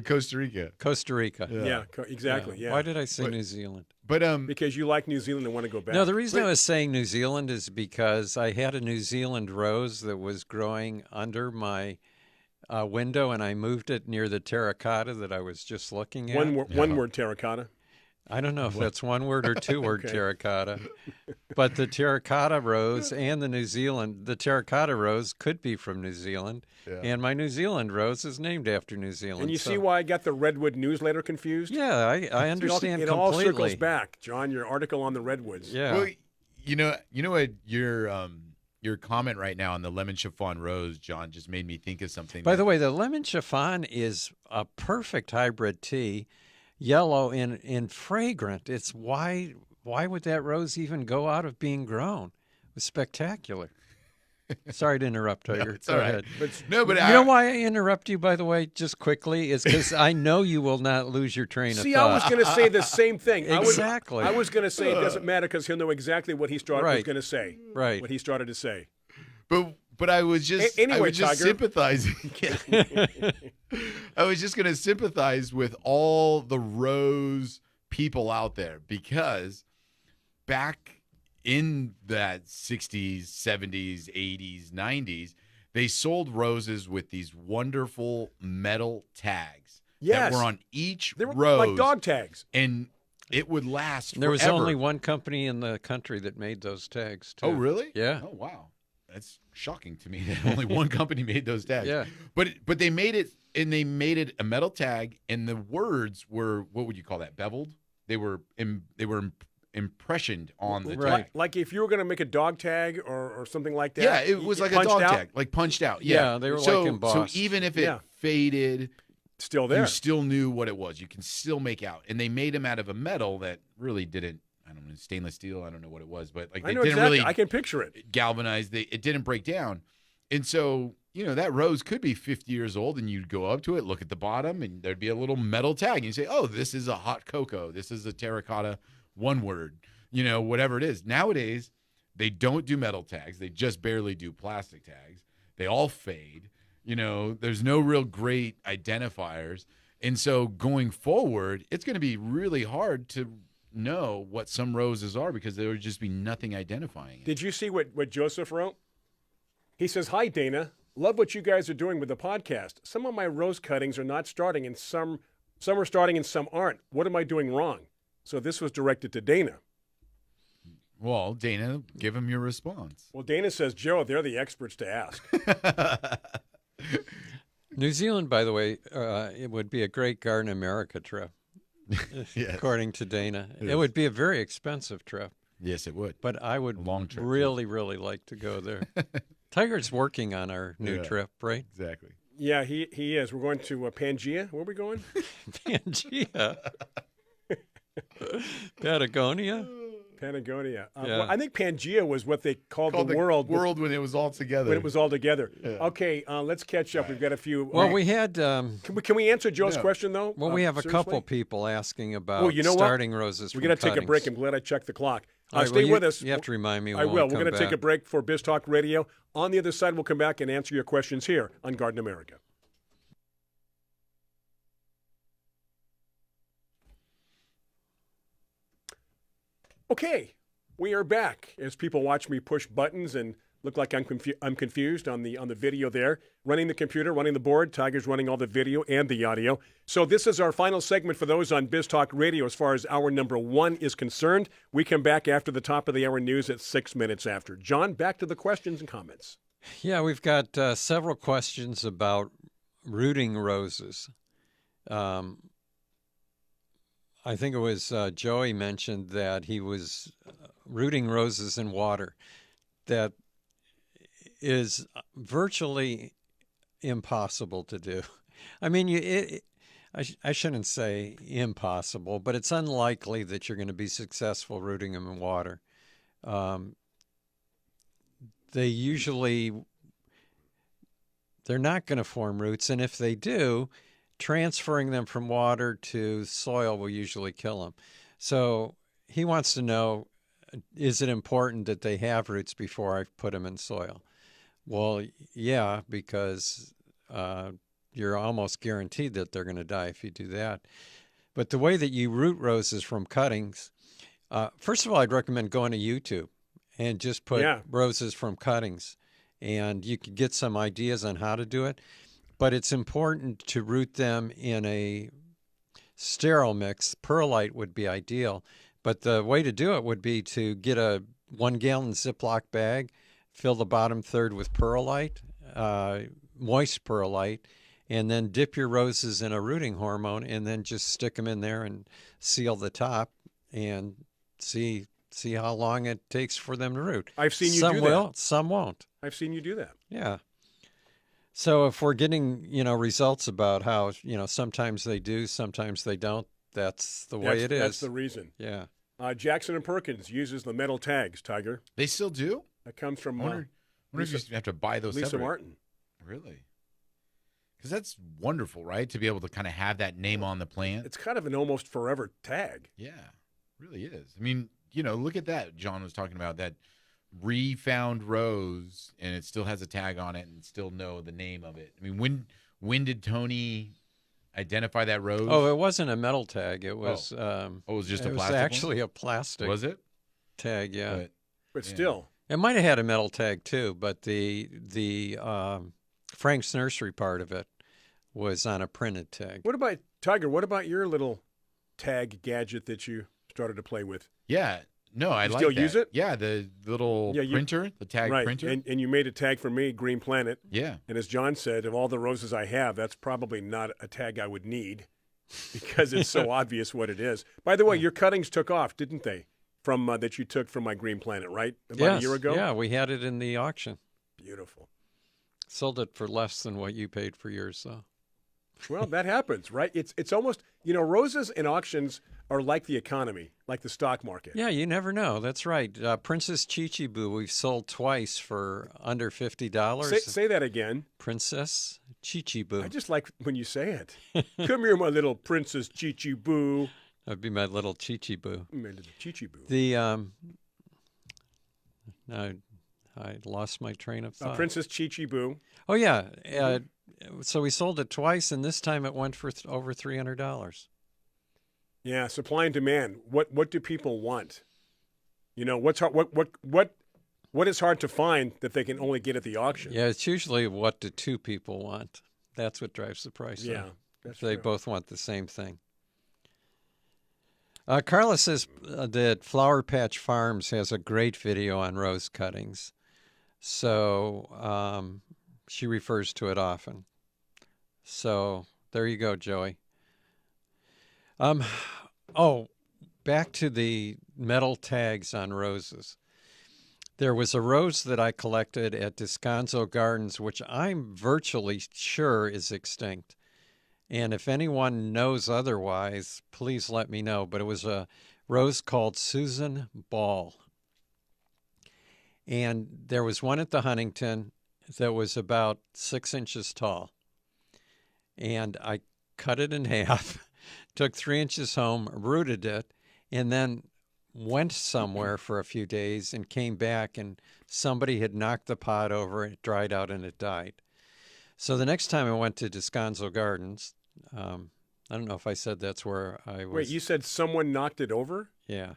[SPEAKER 2] Costa Rica.
[SPEAKER 3] Costa Rica.
[SPEAKER 1] Yeah, exactly. Yeah.
[SPEAKER 3] Why did I say New Zealand?
[SPEAKER 2] But
[SPEAKER 1] Because you like New Zealand and want to go back.
[SPEAKER 3] No, the reason I was saying New Zealand is because I had a New Zealand rose that was growing under my window, and I moved it near the terracotta that I was just looking at.
[SPEAKER 1] One word terracotta.
[SPEAKER 3] I don't know if that's one word or two word
[SPEAKER 1] Okay.
[SPEAKER 3] terracotta, but the terracotta rose and the terracotta rose could be from New Zealand, and my New Zealand rose is named after New Zealand.
[SPEAKER 1] And you see why I got the Redwood newsletter confused?
[SPEAKER 3] Yeah, I understand
[SPEAKER 1] it all
[SPEAKER 3] completely.
[SPEAKER 1] circles back, John. Your article on the redwoods.
[SPEAKER 3] Yeah.
[SPEAKER 2] well, you know what your comment right now on the lemon chiffon rose, John, just made me think of something.
[SPEAKER 3] By the way, the lemon chiffon is a perfect hybrid tea, yellow and fragrant. It's why would that rose even go out of being grown? It was spectacular. Sorry to interrupt, Tiger.
[SPEAKER 2] it's
[SPEAKER 3] Go
[SPEAKER 2] all right.
[SPEAKER 3] ahead.
[SPEAKER 2] No, but
[SPEAKER 3] You know why I interrupt you, by the way, just quickly, is because I know you will not lose your train of
[SPEAKER 1] See,
[SPEAKER 3] thought.
[SPEAKER 1] I was going to say the same thing.
[SPEAKER 3] Exactly.
[SPEAKER 1] I was going to say it doesn't matter because he'll know exactly what he was
[SPEAKER 3] Right.
[SPEAKER 1] going to say.
[SPEAKER 3] Right.
[SPEAKER 1] What he started to say.
[SPEAKER 2] But I was just
[SPEAKER 1] Anyway,
[SPEAKER 2] I was just
[SPEAKER 1] Tiger.
[SPEAKER 2] sympathizing. I was just going to sympathize with all the rose people out there because back in that 60s, 70s, 80s, 90s, they sold roses with these wonderful metal tags
[SPEAKER 1] Yes.
[SPEAKER 2] that were on each
[SPEAKER 1] They were
[SPEAKER 2] rose,
[SPEAKER 1] like dog tags.
[SPEAKER 2] and it would last
[SPEAKER 3] There was
[SPEAKER 2] forever.
[SPEAKER 3] only one company in the country that made those tags, too.
[SPEAKER 2] Oh, really?
[SPEAKER 3] Yeah.
[SPEAKER 2] Oh, wow. That's shocking to me that only one company made those tags.
[SPEAKER 3] Yeah.
[SPEAKER 2] But they made it, and they made it a metal tag, and the words were, what would you call that? Beveled? They were impressioned on the
[SPEAKER 3] Right.
[SPEAKER 2] tag.
[SPEAKER 1] Like if you were going to make a dog tag or something like that.
[SPEAKER 2] Yeah, it was like a
[SPEAKER 1] punched
[SPEAKER 2] dog
[SPEAKER 1] out,
[SPEAKER 2] tag, like punched out.
[SPEAKER 3] Yeah,
[SPEAKER 2] Yeah,
[SPEAKER 3] they were
[SPEAKER 2] so,
[SPEAKER 3] like embossed.
[SPEAKER 2] So even if it
[SPEAKER 1] Yeah.
[SPEAKER 2] faded,
[SPEAKER 1] Still there.
[SPEAKER 2] you still knew what it was. You can still make out. And they made them out of a metal that really didn't, I don't know, stainless steel. I don't know what it was, but like
[SPEAKER 1] I
[SPEAKER 2] they
[SPEAKER 1] know
[SPEAKER 2] didn't
[SPEAKER 1] exactly.
[SPEAKER 2] really
[SPEAKER 1] I can picture it.
[SPEAKER 2] galvanize. It didn't break down. And so, that rose could be 50 years old, and you'd go up to it, look at the bottom, and there'd be a little metal tag. And you say, oh, this is a hot cocoa. This is a terracotta, one word, whatever it is. Nowadays, they don't do metal tags. They just barely do plastic tags. They all fade. There's no real great identifiers. And so going forward, it's going to be really hard to know what some roses are because there would just be nothing identifying it.
[SPEAKER 1] Did you see what Joseph wrote? He says, "Hi, Dana. Love what you guys are doing with the podcast. Some of my rose cuttings are not starting, and some are starting and some aren't. What am I doing wrong?" So this was directed to Dana.
[SPEAKER 2] Well, Dana, give him your response.
[SPEAKER 1] Well, Dana says, Joe, they're the experts to ask.
[SPEAKER 3] New Zealand, by the way, it would be a great Garden America trip,
[SPEAKER 2] Yes.
[SPEAKER 3] according to Dana.
[SPEAKER 2] Yes.
[SPEAKER 3] It would be a very expensive trip,
[SPEAKER 2] Yes, it would.
[SPEAKER 3] but I would
[SPEAKER 2] Long trip,
[SPEAKER 3] really, really like to go there. Tiger's working on our new
[SPEAKER 2] Yeah.
[SPEAKER 3] trip, right?
[SPEAKER 2] Exactly.
[SPEAKER 1] Yeah, he is. We're going to Pangea. Where are we going?
[SPEAKER 3] Pangea. Patagonia.
[SPEAKER 1] Patagonia.
[SPEAKER 3] Yeah.
[SPEAKER 1] Well, I think Pangea was what they called
[SPEAKER 2] Called
[SPEAKER 1] the world
[SPEAKER 2] when it was all together.
[SPEAKER 1] when it was all together.
[SPEAKER 2] Yeah.
[SPEAKER 1] Okay, let's catch up. We've got a few.
[SPEAKER 3] Well, we had.
[SPEAKER 1] Can we answer Joe's
[SPEAKER 2] No.
[SPEAKER 1] question though?
[SPEAKER 3] Well, we have a
[SPEAKER 1] seriously?
[SPEAKER 3] couple people asking about
[SPEAKER 1] Well, you know what?
[SPEAKER 3] starting roses.
[SPEAKER 1] We're
[SPEAKER 3] from
[SPEAKER 1] going to take a
[SPEAKER 3] cuttings.
[SPEAKER 1] break. I'm glad I checked the clock.
[SPEAKER 3] All right,
[SPEAKER 1] Stay
[SPEAKER 3] well,
[SPEAKER 1] with us.
[SPEAKER 3] You have to remind me.
[SPEAKER 1] I
[SPEAKER 3] when
[SPEAKER 1] will.
[SPEAKER 3] we
[SPEAKER 1] We're
[SPEAKER 3] come
[SPEAKER 1] going to take a
[SPEAKER 3] back.
[SPEAKER 1] break for Biz Talk Radio. On the other side, we'll come back and answer your questions here on Garden America. Okay, we are back. As people watch me push buttons and look like I'm confused on the video there. Running the computer, running the board. Tiger's running all the video and the audio. So this is our final segment for those on Biz Talk Radio as far as hour number 1 is concerned. We come back after the top of the hour news at 6 minutes after. John, back to the questions and comments.
[SPEAKER 3] Yeah, we've got several questions about rooting roses. I think it was Joey mentioned that he was rooting roses in water. That is virtually impossible to do. I mean, I shouldn't say impossible, but it's unlikely that you're going to be successful rooting them in water. They're not going to form roots, and if they do, transferring them from water to soil will usually kill them. So he wants to know, is it important that they have roots before I put them in soil? Well, yeah, because you're almost guaranteed that they're going to die if you do that. But the way that you root roses from cuttings, first of all, I'd recommend going to YouTube and just put roses from cuttings, and you can get some ideas on how to do it. But it's important to root them in a sterile mix. Perlite would be ideal. But the way to do it would be to get a 1-gallon Ziploc bag, fill the bottom third with perlite, moist perlite, and then dip your roses in a rooting hormone and then just stick them in there and seal the top and see how long it takes for them to root.
[SPEAKER 1] I've seen you
[SPEAKER 3] some
[SPEAKER 1] do
[SPEAKER 3] will,
[SPEAKER 1] that.
[SPEAKER 3] some won't.
[SPEAKER 1] I've seen you do that.
[SPEAKER 3] Yeah. So if we're getting, results about how, sometimes they do, sometimes they don't, that's the way it is.
[SPEAKER 1] That's the reason.
[SPEAKER 3] Yeah.
[SPEAKER 1] Jackson and Perkins uses the metal tags, Tiger.
[SPEAKER 2] They still do?
[SPEAKER 1] That comes from
[SPEAKER 2] I wonder if you have to buy those
[SPEAKER 1] Lisa
[SPEAKER 2] separate.
[SPEAKER 1] Martin.
[SPEAKER 2] Really? Because that's wonderful, right? To be able to kind of have that name on the plant.
[SPEAKER 1] It's kind of an almost forever tag.
[SPEAKER 2] Yeah, really is. I mean, look at that. John was talking about that refound rose, and it still has a tag on it and still know the name of it. I mean, when did Tony identify that rose?
[SPEAKER 3] Oh, it wasn't a metal tag. It was.
[SPEAKER 2] it was just a
[SPEAKER 3] it
[SPEAKER 2] plastic.
[SPEAKER 3] was actually a plastic.
[SPEAKER 2] Was it?
[SPEAKER 3] Tag? Yeah.
[SPEAKER 1] But still,
[SPEAKER 3] it might have had a metal tag too, but the Frank's Nursery part of it was on a printed tag.
[SPEAKER 1] what about Tiger? What about your little tag gadget that you started to play with?
[SPEAKER 2] Yeah. No, I
[SPEAKER 1] You
[SPEAKER 2] like
[SPEAKER 1] still
[SPEAKER 2] that.
[SPEAKER 1] use it?
[SPEAKER 2] Yeah, the little printer, the tag
[SPEAKER 1] Right,
[SPEAKER 2] printer.
[SPEAKER 1] and you made a tag for me, Green Planet.
[SPEAKER 2] Yeah.
[SPEAKER 1] And as John said, of all the roses I have, that's probably not a tag I would need because it's so obvious what it is. By the way, your cuttings took off, didn't they? From that you took from my Green Planet, right? About a year ago?
[SPEAKER 3] Yeah, we had it in the auction.
[SPEAKER 1] Beautiful.
[SPEAKER 3] Sold it for less than what you paid for yours, so.
[SPEAKER 1] Well, that happens, right? It's almost, roses and auctions are like the economy, like the stock market.
[SPEAKER 3] Yeah, you never know. That's right. Princess Chichibu, we've sold twice for under $50.
[SPEAKER 1] Say that again.
[SPEAKER 3] Princess Chichibu.
[SPEAKER 1] I just like when you say it. Come here, my little Princess Chichi-Boo.
[SPEAKER 3] That'd be my little Chichibu.
[SPEAKER 1] My little Chichi-Boo.
[SPEAKER 3] I lost my train of thought.
[SPEAKER 1] Princess Chichi-Boo.
[SPEAKER 3] Oh, yeah. So we sold it twice, and this time it went for over $300.
[SPEAKER 1] Yeah, supply and demand. What do people want? What's hard, what is hard to find that they can only get at the auction?
[SPEAKER 3] Yeah, it's usually what do two people want. That's what drives the price up.
[SPEAKER 1] Yeah, that's
[SPEAKER 3] They
[SPEAKER 1] true.
[SPEAKER 3] both want the same thing. Carla says that Flower Patch Farms has a great video on rose cuttings. So she refers to it often. So there you go, Joey. Back to the metal tags on roses. There was a rose that I collected at Descanso Gardens, which I'm virtually sure is extinct. And if anyone knows otherwise, please let me know. But it was a rose called Susan Ball. And there was one at the Huntington that was about 6 inches tall. And I cut it in half, took 3 inches home, rooted it, and then went somewhere for a few days and came back, and somebody had knocked the pot over, it dried out, and it died. So the next time I went to Descanso Gardens, I don't know if I said that's where I was.
[SPEAKER 1] Wait, you said someone knocked it over?
[SPEAKER 3] Yeah.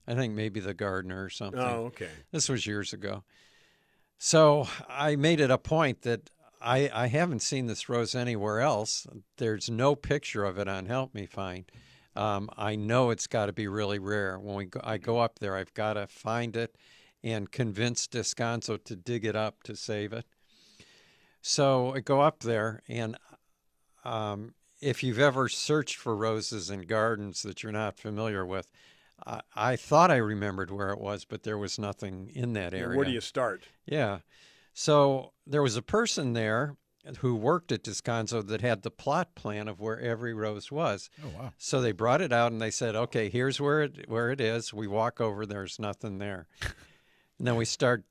[SPEAKER 3] I think maybe the gardener or something.
[SPEAKER 1] Oh, okay.
[SPEAKER 3] This was years ago. So I made it a point that I haven't seen this rose anywhere else. There's no picture of it on Help Me Find. I know it's got to be really rare. When I go up there, I've got to find it and convince Descanso to dig it up to save it. So I go up there, and if you've ever searched for roses in gardens that you're not familiar with, I thought I remembered where it was, but there was nothing in that area.
[SPEAKER 1] Where do you start?
[SPEAKER 3] Yeah. So there was a person there who worked at Descanso that had the plot plan of where every rose was.
[SPEAKER 2] Oh, wow.
[SPEAKER 3] So they brought it out and they said, okay, here's where it is. We walk over, there's nothing there. And then we start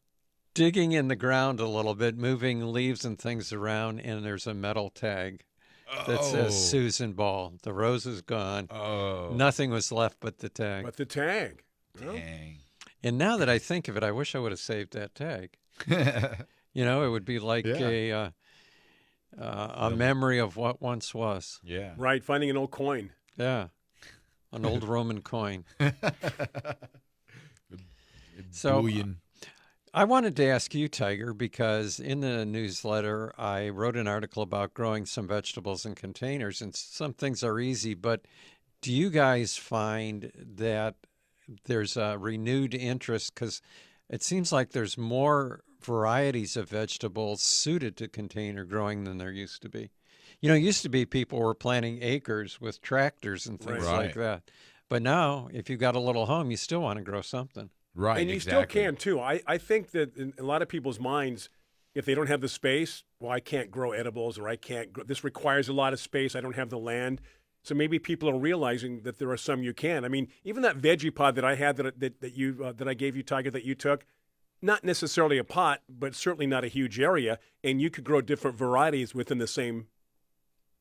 [SPEAKER 3] digging in the ground a little bit, moving leaves and things around, and there's a metal tag that says Susan Ball. The rose is gone.
[SPEAKER 2] Oh.
[SPEAKER 3] Nothing was left but the tag.
[SPEAKER 1] But the tag.
[SPEAKER 2] Dang.
[SPEAKER 3] And now that I think of it, I wish I would have saved that tag. You know, it would be like a memory of what once was.
[SPEAKER 2] Yeah.
[SPEAKER 1] Right, finding an old coin.
[SPEAKER 3] Yeah, an old Roman coin. So
[SPEAKER 2] Bullion.
[SPEAKER 3] I wanted to ask you, Tiger, because in the newsletter, I wrote an article about growing some vegetables in containers, and some things are easy, but do you guys find that there's a renewed interest? Because it seems like there's more varieties of vegetables suited to container growing than there used to be. You know, it used to be people were planting acres with tractors and things
[SPEAKER 2] Right.
[SPEAKER 3] like that. But now, if you've got a little home, you still want to grow something.
[SPEAKER 2] Right.
[SPEAKER 1] And you
[SPEAKER 2] exactly.
[SPEAKER 1] still can, too. I think that in a lot of people's minds, if they don't have the space, well, I can't grow edibles, or I can't grow, this requires a lot of space, I don't have the land. So maybe people are realizing that there are some you can. I mean, even that veggie pod that I had that I gave you, Tiger, that you took, not necessarily a pot, but certainly not a huge area, and you could grow different varieties within the same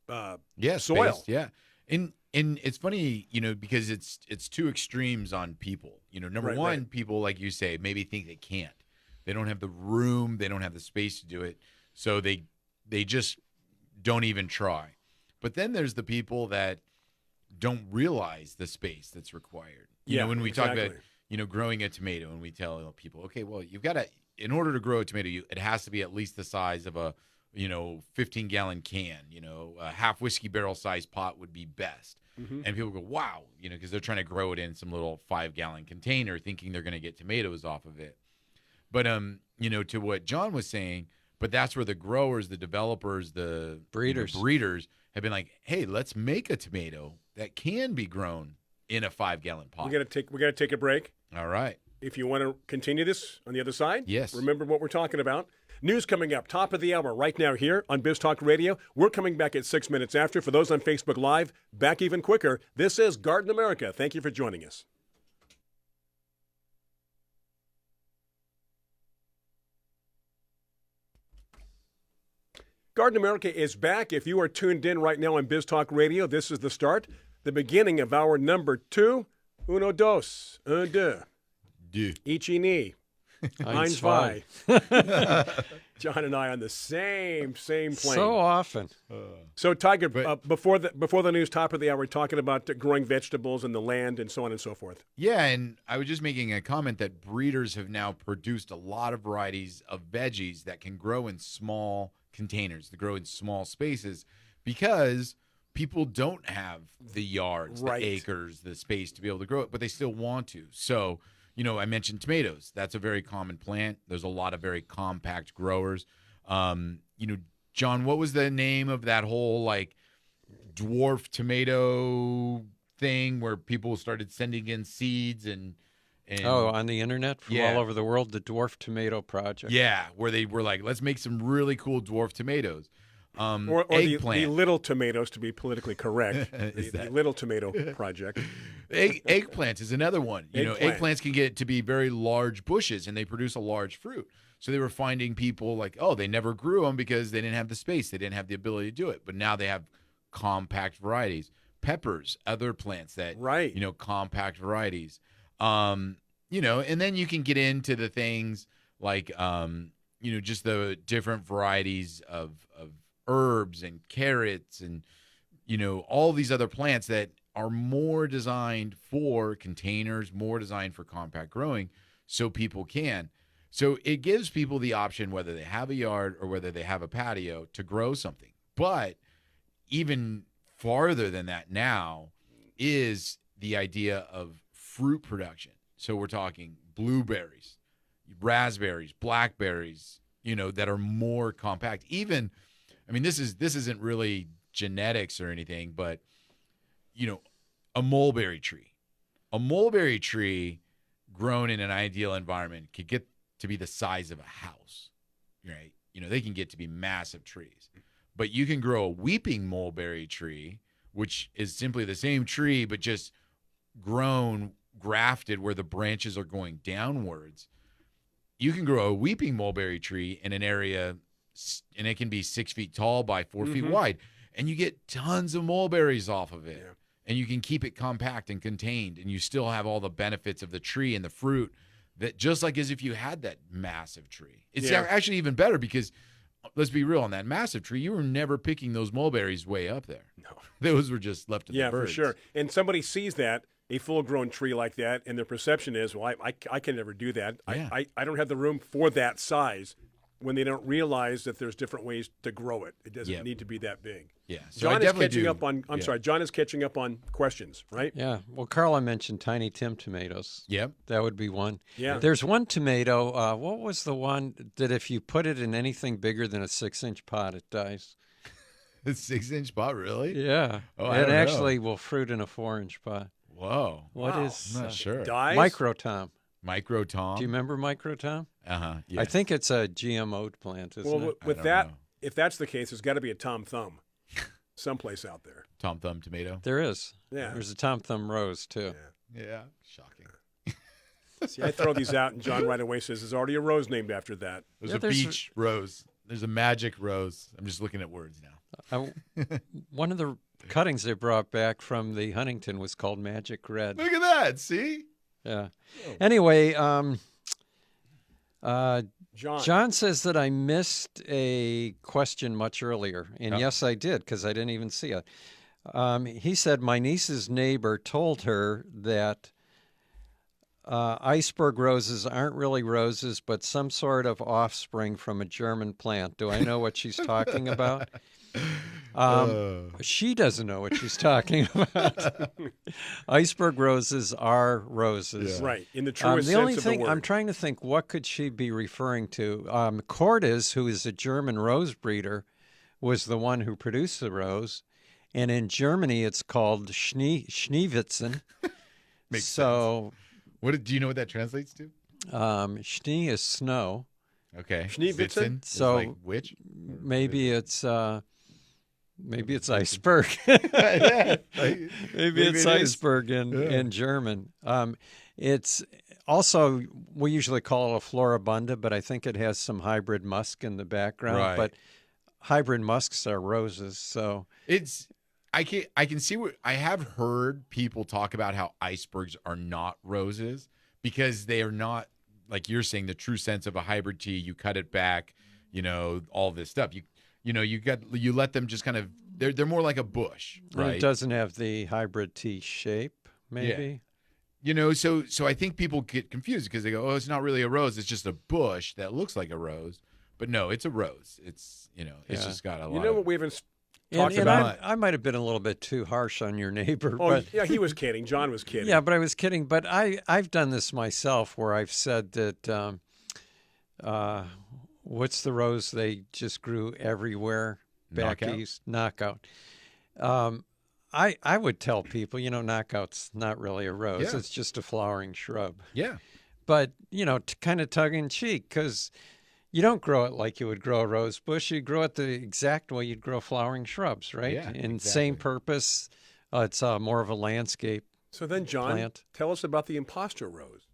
[SPEAKER 1] soil.
[SPEAKER 2] Space, yeah. And it's funny, you know, because it's two extremes on people. You know, number one, people, like you say, maybe think they can't. They don't have the room, they don't have the space to do it, so they just don't even try. But then there's the people that don't realize the space that's required. You know, when we talk about, you know, growing a tomato, and we tell people, okay, well, you've got to, in order to grow a tomato, it has to be at least the size of a, 15-gallon can. You know, a half whiskey barrel size pot would be best. Mm-hmm. And people go, wow, you know, because they're trying to grow it in some little 5-gallon container, thinking they're going to get tomatoes off of it. But you know, to what John was saying, but that's where the growers, the developers, the breeders have been like, hey, let's make a tomato that can be grown in a 5-gallon pot.
[SPEAKER 1] We got to take a break.
[SPEAKER 2] All right.
[SPEAKER 1] If you want to continue this on the other side,
[SPEAKER 2] yes.
[SPEAKER 1] Remember what we're talking about. News coming up, top of the hour right now here on Biz Talk Radio. We're coming back at 6 minutes after. For those on Facebook Live, back even quicker. This is Garden America. Thank you for joining us. Garden America is back. If you are tuned in right now on Biz Talk Radio, this is the start, the beginning of our number 2. Uno, dos, un, deux. Ichi, ni. Ein, zwei. John and I on the same plane.
[SPEAKER 3] So often.
[SPEAKER 1] So, Tiger, before the news, top of the hour, we're talking about growing vegetables and the land and so on and so forth.
[SPEAKER 2] Yeah, and I was just making a comment that breeders have now produced a lot of varieties of veggies that can grow in small containers, to grow in small spaces, because people don't have the yards, the acres, the space to be able to grow it, but they still want to. So, you know, I mentioned tomatoes. That's a very common plant. There's a lot of very compact growers. You know, John, what was the name of that whole like dwarf tomato thing where people started sending in seeds and
[SPEAKER 3] on the internet from all over the world, the Dwarf Tomato Project.
[SPEAKER 2] Yeah, where they were like, let's make some really cool dwarf tomatoes.
[SPEAKER 1] Or the
[SPEAKER 2] Eggplant.
[SPEAKER 1] little tomatoes, to be politically correct.
[SPEAKER 2] Is
[SPEAKER 1] the
[SPEAKER 2] that-
[SPEAKER 1] little tomato project.
[SPEAKER 2] Eggplants is another one.
[SPEAKER 1] Eggplant.
[SPEAKER 2] Eggplants can get to be very large bushes, and they produce a large fruit. So they were finding people like, oh, they never grew them because they didn't have the space. They didn't have the ability to do it. But now they have compact varieties. Peppers, other plants that,
[SPEAKER 1] Right.
[SPEAKER 2] compact varieties. And then you can get into the things like, just the different varieties of herbs and carrots and, all these other plants that are more designed for containers, more designed for compact growing so people can. So it gives people the option, whether they have a yard or whether they have a patio, to grow something. But even farther than that now is the idea of fruit production. So we're talking blueberries, raspberries, blackberries, that are more compact. Even, this isn't really genetics or anything, but, a mulberry tree. A mulberry tree grown in an ideal environment could get to be the size of a house, right? They can get to be massive trees. But you can grow a weeping mulberry tree, which is simply the same tree, but just grafted where the branches are going downwards. You can grow a weeping mulberry tree in an area, and it can be 6 feet tall by 4 feet wide, and you get tons of mulberries off of it.
[SPEAKER 1] Yeah.
[SPEAKER 2] And you can keep it compact and contained, and you still have all the benefits of the tree and the fruit that just like as if you had that massive tree. It's
[SPEAKER 1] Yeah.
[SPEAKER 2] actually even better because, let's be real, on that massive tree, you were never picking those mulberries way up there.
[SPEAKER 1] No.
[SPEAKER 2] Those were just left to the
[SPEAKER 1] Yeah,
[SPEAKER 2] birds.
[SPEAKER 1] for sure. And somebody sees that, a full-grown tree like that, and their perception is, well, I can never do that.
[SPEAKER 2] Yeah.
[SPEAKER 1] I don't have the room for that size, when they don't realize that there's different ways to grow it. It doesn't
[SPEAKER 2] Yep.
[SPEAKER 1] need to be that big.
[SPEAKER 2] Yeah. So I
[SPEAKER 1] John is
[SPEAKER 2] definitely
[SPEAKER 1] catching
[SPEAKER 2] do-
[SPEAKER 1] up on. I'm
[SPEAKER 2] yeah.
[SPEAKER 1] sorry, John is catching up on questions, right?
[SPEAKER 3] Yeah. Well, Carla mentioned Tiny Tim tomatoes.
[SPEAKER 2] Yep.
[SPEAKER 3] That would be one.
[SPEAKER 1] Yeah.
[SPEAKER 3] There's one tomato. What was the one that if you put it in anything bigger than a 6-inch pot, it dies?
[SPEAKER 2] A 6-inch pot, really?
[SPEAKER 3] Yeah.
[SPEAKER 2] Oh, I
[SPEAKER 3] it
[SPEAKER 2] don't know.
[SPEAKER 3] actually will fruit in a 4-inch pot.
[SPEAKER 2] Whoa.
[SPEAKER 3] What
[SPEAKER 1] Wow.
[SPEAKER 3] is
[SPEAKER 2] I'm not sure.
[SPEAKER 1] Dies.
[SPEAKER 3] Micro Tom?
[SPEAKER 2] Micro Tom.
[SPEAKER 3] Do you remember Micro Tom?
[SPEAKER 2] Uh-huh. Yes.
[SPEAKER 3] I think it's a GMO plant, isn't
[SPEAKER 1] Well,
[SPEAKER 3] it?
[SPEAKER 2] I
[SPEAKER 1] with
[SPEAKER 2] don't
[SPEAKER 1] that,
[SPEAKER 2] know.
[SPEAKER 1] if that's the case, there's got to be a Tom Thumb, someplace out there.
[SPEAKER 2] Tom Thumb tomato.
[SPEAKER 3] There is.
[SPEAKER 1] Yeah.
[SPEAKER 3] There's a Tom Thumb rose too.
[SPEAKER 2] Yeah. Shocking.
[SPEAKER 1] See, I throw these out, and John right away says, "There's already a rose named after that."
[SPEAKER 2] There's
[SPEAKER 3] Yeah,
[SPEAKER 2] a
[SPEAKER 3] there's a-
[SPEAKER 2] beach rose. There's a magic rose. I'm just looking at words now.
[SPEAKER 3] One of the cuttings they brought back from the Huntington was called Magic Red.
[SPEAKER 2] Look at that. See?
[SPEAKER 3] Yeah. Anyway,
[SPEAKER 1] John.
[SPEAKER 3] John says that I missed a question much earlier, and
[SPEAKER 2] Oh.
[SPEAKER 3] yes, I did because I didn't even see it. He said my niece's neighbor told her that iceberg roses aren't really roses, but some sort of offspring from a German plant. Do I know what she's talking about? She doesn't know what she's talking about. Iceberg roses are roses.
[SPEAKER 1] Right, in the truest
[SPEAKER 3] The
[SPEAKER 1] sense
[SPEAKER 3] only
[SPEAKER 1] of
[SPEAKER 3] thing
[SPEAKER 1] the word.
[SPEAKER 3] I'm trying to think, what could she be referring to? Cordes, who is a German rose breeder, was the one who produced the rose, and in Germany it's called Schneewitzen.
[SPEAKER 2] Makes
[SPEAKER 3] so
[SPEAKER 2] Do you know what that translates to?
[SPEAKER 3] Schnee is snow.
[SPEAKER 2] Okay.
[SPEAKER 1] Schneewitzen?
[SPEAKER 2] Witzen is
[SPEAKER 3] So-
[SPEAKER 2] like which?
[SPEAKER 3] Maybe it's iceberg. Maybe it's
[SPEAKER 2] it is.
[SPEAKER 3] iceberg in German. It's also, we usually call it a floribunda, but I think it has some hybrid musk in the background.
[SPEAKER 2] Right.
[SPEAKER 3] But hybrid musks are roses, so
[SPEAKER 2] I can see what I have heard people talk about how icebergs are not roses because they are not, like you're saying, the true sense of a hybrid tea. You cut it back, all this stuff. You let them just kind of, they're more like a bush,
[SPEAKER 3] and
[SPEAKER 2] right?
[SPEAKER 3] it doesn't have the hybrid tea shape, maybe.
[SPEAKER 2] So I think people get confused because they go, oh, it's not really a rose. It's just a bush that looks like a rose. But no, it's a rose. It's, it's
[SPEAKER 3] Yeah.
[SPEAKER 2] just got a lot
[SPEAKER 1] You know
[SPEAKER 2] of,
[SPEAKER 1] what we haven't
[SPEAKER 3] And,
[SPEAKER 1] talked
[SPEAKER 3] and
[SPEAKER 1] about?
[SPEAKER 3] I might have been a little bit too harsh on your neighbor,
[SPEAKER 1] Oh,
[SPEAKER 3] but
[SPEAKER 1] yeah, he was kidding. John was kidding.
[SPEAKER 3] yeah, but I was kidding. But I've done this myself where I've said that what's the rose they just grew everywhere back
[SPEAKER 2] Knockout?
[SPEAKER 3] east? Knockout. I would tell people, knockout's not really a rose.
[SPEAKER 2] Yeah.
[SPEAKER 3] It's just a flowering shrub.
[SPEAKER 2] yeah.
[SPEAKER 3] But, kind of tongue in cheek because, You don't grow it like you would grow a rose bush. You grow it the exact way you'd grow flowering shrubs, right?
[SPEAKER 2] Yeah,
[SPEAKER 3] And same
[SPEAKER 2] exactly.
[SPEAKER 3] purpose. It's more of a landscape
[SPEAKER 1] So then, John,
[SPEAKER 3] plant.
[SPEAKER 1] tell us about the imposter rose.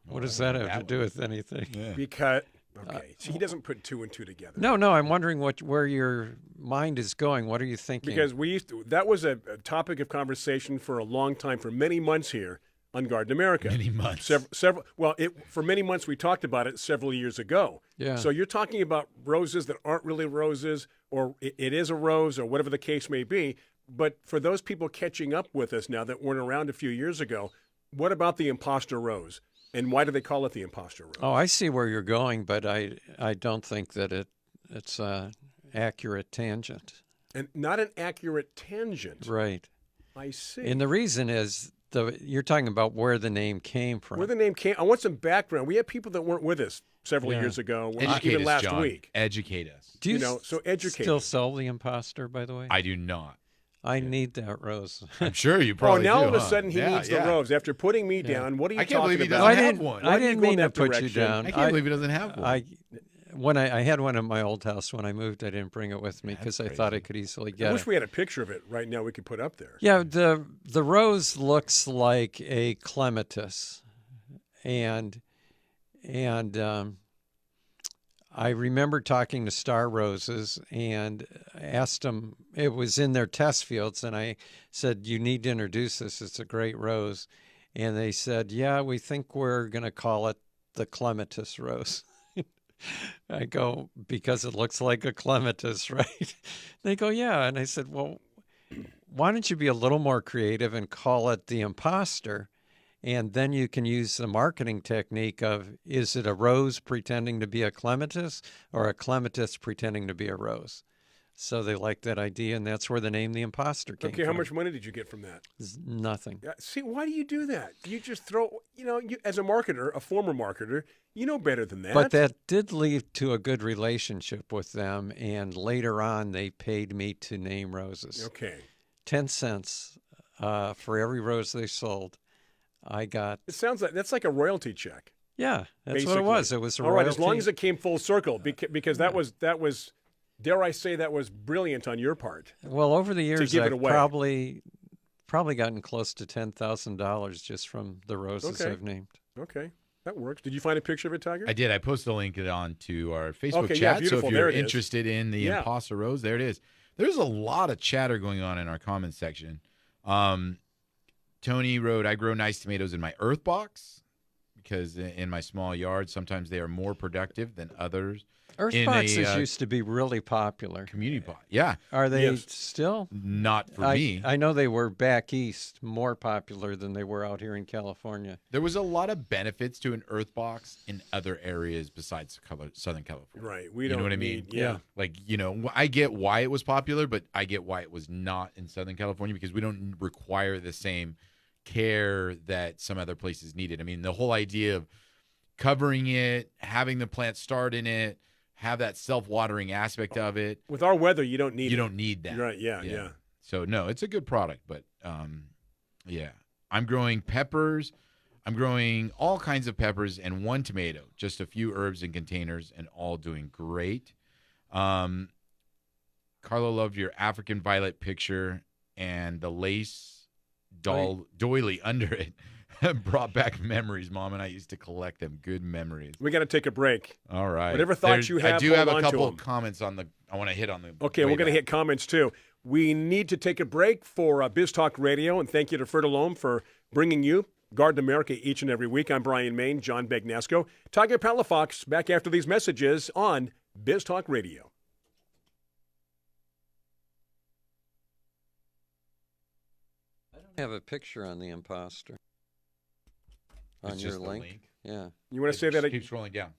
[SPEAKER 3] What does that have to do with anything?
[SPEAKER 2] Yeah.
[SPEAKER 1] Because so he doesn't put two and two together.
[SPEAKER 3] No, I'm wondering where your mind is going. What are you thinking?
[SPEAKER 1] Because that was a topic of conversation for a long time, for many months here on Garden America.
[SPEAKER 2] Many months.
[SPEAKER 1] Several. Well, for many months we talked about it several years ago.
[SPEAKER 3] Yeah.
[SPEAKER 1] So you're talking about roses that aren't really roses, or it is a rose, or whatever the case may be. But for those people catching up with us now that weren't around a few years ago, what about the imposter rose? And why do they call it the imposter rose?
[SPEAKER 3] Oh, I see where you're going, but I don't think that it's a accurate tangent.
[SPEAKER 1] And not an accurate tangent.
[SPEAKER 3] Right.
[SPEAKER 1] I see.
[SPEAKER 3] And the reason is you're talking about where the name came from.
[SPEAKER 1] Where the name came, I want some background. We had people that weren't with us several years ago,
[SPEAKER 2] Educate
[SPEAKER 1] even
[SPEAKER 2] us,
[SPEAKER 1] last
[SPEAKER 2] John.
[SPEAKER 1] week.
[SPEAKER 2] Educate us.
[SPEAKER 3] Do you,
[SPEAKER 1] so educate
[SPEAKER 3] still
[SPEAKER 1] us.
[SPEAKER 3] sell the imposter, by the way?
[SPEAKER 2] I do not.
[SPEAKER 3] I need that rose.
[SPEAKER 2] I'm sure you
[SPEAKER 1] Oh,
[SPEAKER 2] probably
[SPEAKER 1] now
[SPEAKER 2] do,
[SPEAKER 1] all of a
[SPEAKER 2] huh?
[SPEAKER 1] sudden he
[SPEAKER 2] Yeah,
[SPEAKER 1] needs the
[SPEAKER 2] yeah.
[SPEAKER 1] rose. After putting me down, what are you
[SPEAKER 2] I can't
[SPEAKER 1] talking
[SPEAKER 2] believe he
[SPEAKER 1] about?
[SPEAKER 2] doesn't have one.
[SPEAKER 1] Why
[SPEAKER 3] I
[SPEAKER 1] do you
[SPEAKER 3] didn't
[SPEAKER 1] go in
[SPEAKER 3] mean to
[SPEAKER 1] that
[SPEAKER 3] put you
[SPEAKER 1] direction?
[SPEAKER 3] down.
[SPEAKER 2] I can't believe he doesn't have one.
[SPEAKER 3] When I had one at my old house when I moved, I didn't bring it with me
[SPEAKER 2] That's
[SPEAKER 3] because I thought I
[SPEAKER 2] crazy.
[SPEAKER 3] could easily
[SPEAKER 1] I
[SPEAKER 3] get
[SPEAKER 1] wish
[SPEAKER 3] it.
[SPEAKER 1] we had a picture of it right now we could put up there.
[SPEAKER 3] Yeah, the rose looks like a clematis, and I remember talking to Star Roses and asked them. It was in their test fields, and I said, "You need to introduce this. It's a great rose," and they said, "Yeah, we think we're going to call it the clematis rose." I go, because it looks like a clematis, right? They go, yeah. And I said, well, why don't you be a little more creative and call it the imposter? And then you can use the marketing technique of, is it a rose pretending to be a clematis or a clematis pretending to be a rose? So they liked that idea, and that's where the name the imposter came
[SPEAKER 1] Okay,
[SPEAKER 3] from.
[SPEAKER 1] how much money did you get from that?
[SPEAKER 3] Nothing.
[SPEAKER 1] Yeah, see, why do you do that? You just throw, you as a marketer, a former marketer, you know better than that.
[SPEAKER 3] But that did lead to a good relationship with them, and later on they paid me to name roses.
[SPEAKER 1] Okay.
[SPEAKER 3] 10 cents for every rose they sold. I got,
[SPEAKER 1] It sounds like that's like a royalty check.
[SPEAKER 3] yeah, that's
[SPEAKER 1] basically.
[SPEAKER 3] what it was. It was a
[SPEAKER 1] All right, as long
[SPEAKER 3] royalty.
[SPEAKER 1] as it came full circle, because that was, dare I say, that was brilliant on your part.
[SPEAKER 3] Well, over the years,
[SPEAKER 1] give it
[SPEAKER 3] I've
[SPEAKER 1] away.
[SPEAKER 3] probably gotten close to $10,000 just from the roses
[SPEAKER 1] Okay.
[SPEAKER 3] I've named.
[SPEAKER 1] Okay, that works. Did you find a picture of it, Tiger?
[SPEAKER 2] I did. I posted a link on to our Facebook
[SPEAKER 1] Okay, yeah,
[SPEAKER 2] chat. So
[SPEAKER 1] beautiful.
[SPEAKER 2] if
[SPEAKER 1] There
[SPEAKER 2] you're
[SPEAKER 1] it is.
[SPEAKER 2] interested in the
[SPEAKER 1] Yeah.
[SPEAKER 2] imposter rose, there it is. There's a lot of chatter going on in our comments section. Tony wrote, I grow nice tomatoes in my earth box because in my small yard, sometimes they are more productive than others.
[SPEAKER 3] Earth
[SPEAKER 2] In
[SPEAKER 3] boxes
[SPEAKER 2] a,
[SPEAKER 3] used to be really popular.
[SPEAKER 2] Community pot. Yeah.
[SPEAKER 3] Are they
[SPEAKER 1] Yes.
[SPEAKER 3] still?
[SPEAKER 2] Not for me.
[SPEAKER 3] I know they were back east more popular than they were out here in California.
[SPEAKER 2] There was a lot of benefits to an earth box in other areas besides Southern California.
[SPEAKER 1] Right. We
[SPEAKER 2] You know
[SPEAKER 1] don't
[SPEAKER 2] what I
[SPEAKER 1] need,
[SPEAKER 2] mean?
[SPEAKER 1] yeah.
[SPEAKER 2] Like, I get why it was popular, but I get why it was not in Southern California because we don't require the same care that some other places needed. I mean, the whole idea of covering it, having the plant start in it, have that self-watering aspect of it.
[SPEAKER 1] With our weather, you don't need
[SPEAKER 2] You
[SPEAKER 1] it.
[SPEAKER 2] don't need that.
[SPEAKER 1] Right, yeah.
[SPEAKER 2] So no, it's a good product, but yeah. I'm growing peppers. I'm growing all kinds of peppers and one tomato, just a few herbs in containers and all doing great. Carlo loved your African violet picture and the lace doily under it. Brought back memories. Mom and I used to collect them. Good memories.
[SPEAKER 1] We got to take a break.
[SPEAKER 2] All right.
[SPEAKER 1] Whatever thoughts you have,
[SPEAKER 2] I do
[SPEAKER 1] hold
[SPEAKER 2] have
[SPEAKER 1] on
[SPEAKER 2] a
[SPEAKER 1] to
[SPEAKER 2] couple
[SPEAKER 1] them.
[SPEAKER 2] of comments on the. I want to hit on the.
[SPEAKER 1] Okay,
[SPEAKER 2] way
[SPEAKER 1] we're going to
[SPEAKER 2] back.
[SPEAKER 1] hit comments too. We need to take a break for Biz Talk Radio, and thank you to Fertilome for bringing you Garden America each and every week. I'm Brian Main, John Bagnasco, Tiger Palafox, back after these messages on Biz Talk Radio.
[SPEAKER 3] I don't have a picture on the imposter. On
[SPEAKER 2] It's
[SPEAKER 3] your
[SPEAKER 2] just the
[SPEAKER 3] link? Yeah.
[SPEAKER 1] You want to say that again?
[SPEAKER 2] Keep scrolling down.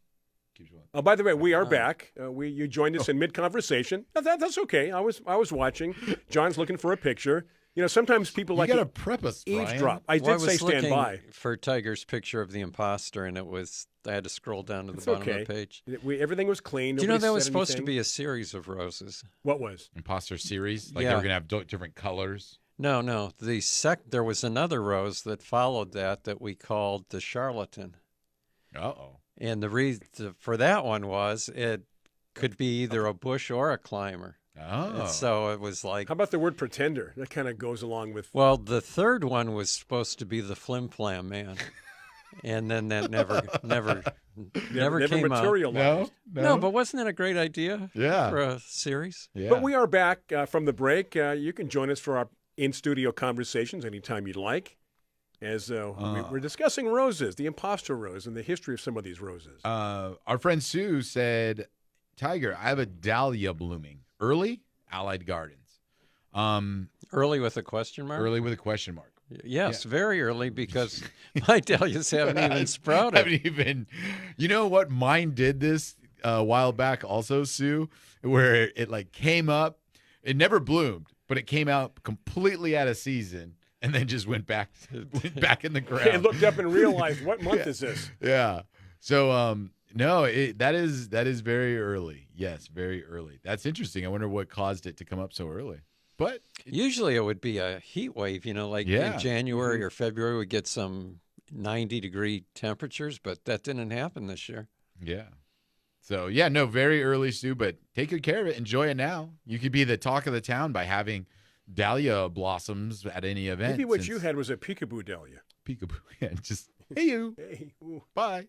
[SPEAKER 2] Keep scrolling.
[SPEAKER 1] Oh, by the way, we are back. You joined us in mid-conversation. No, that's okay. I was watching. John's looking for a picture. Sometimes people
[SPEAKER 2] You
[SPEAKER 1] like
[SPEAKER 2] got to
[SPEAKER 1] to
[SPEAKER 2] prep us, Brian.
[SPEAKER 1] eavesdrop. I
[SPEAKER 3] Well,
[SPEAKER 1] did say
[SPEAKER 3] was
[SPEAKER 1] stand
[SPEAKER 3] looking
[SPEAKER 1] by.
[SPEAKER 3] for Tiger's picture of the imposter, and I had to scroll down to the
[SPEAKER 1] It's
[SPEAKER 3] bottom
[SPEAKER 1] okay.
[SPEAKER 3] of the page.
[SPEAKER 1] Everything was clean.
[SPEAKER 3] Do you know
[SPEAKER 1] Nobody
[SPEAKER 3] that was
[SPEAKER 1] said
[SPEAKER 3] supposed to
[SPEAKER 1] anything.
[SPEAKER 3] be a series of roses?
[SPEAKER 1] What was?
[SPEAKER 2] Imposter series. Like
[SPEAKER 3] Yeah.
[SPEAKER 2] they were going to have different colors.
[SPEAKER 3] No. There was another rose that followed that we called the charlatan.
[SPEAKER 2] Uh-oh.
[SPEAKER 3] And the reason for that one was it could be either a bush or a climber.
[SPEAKER 2] Oh.
[SPEAKER 3] And so it was like,
[SPEAKER 1] How about the word pretender? That kind of goes along with.
[SPEAKER 3] well, the third one was supposed to be the Flim Flam Man. And then that never came out.
[SPEAKER 1] materialized.
[SPEAKER 3] No, but wasn't that a great idea
[SPEAKER 2] Yeah.
[SPEAKER 3] for a series?
[SPEAKER 2] Yeah.
[SPEAKER 1] But we are back from the break. You can join us for our in-studio conversations anytime you'd like. As we're discussing roses, the imposter rose, and the history of some of these roses.
[SPEAKER 2] Our friend Sue said, Tiger, I have a dahlia blooming. Early, Allied Gardens.
[SPEAKER 3] Early with a question mark?
[SPEAKER 2] Early with a question mark.
[SPEAKER 3] Yes, very early because my dahlias haven't even sprouted.
[SPEAKER 2] Haven't even. You know what? Mine did this a while back also, Sue, where it like came up. It never bloomed, but it came out completely out of season and then just went back in the ground.
[SPEAKER 1] And looked up and realized, what month is this?
[SPEAKER 2] Yeah. So no, that is very early. Yes, very early. That's interesting. I wonder what caused it to come up so early. But
[SPEAKER 3] usually it would be a heat wave, like in January or February we get some 90-degree temperatures, but that didn't happen this year.
[SPEAKER 2] Yeah. So, yeah, no, very early, Stu, but take good care of it. Enjoy it now. You could be the talk of the town by having dahlia blossoms at any event.
[SPEAKER 1] Maybe what you had was a peekaboo dahlia.
[SPEAKER 2] Peekaboo. Yeah, just, hey, you.
[SPEAKER 1] Hey, ooh.
[SPEAKER 2] Bye.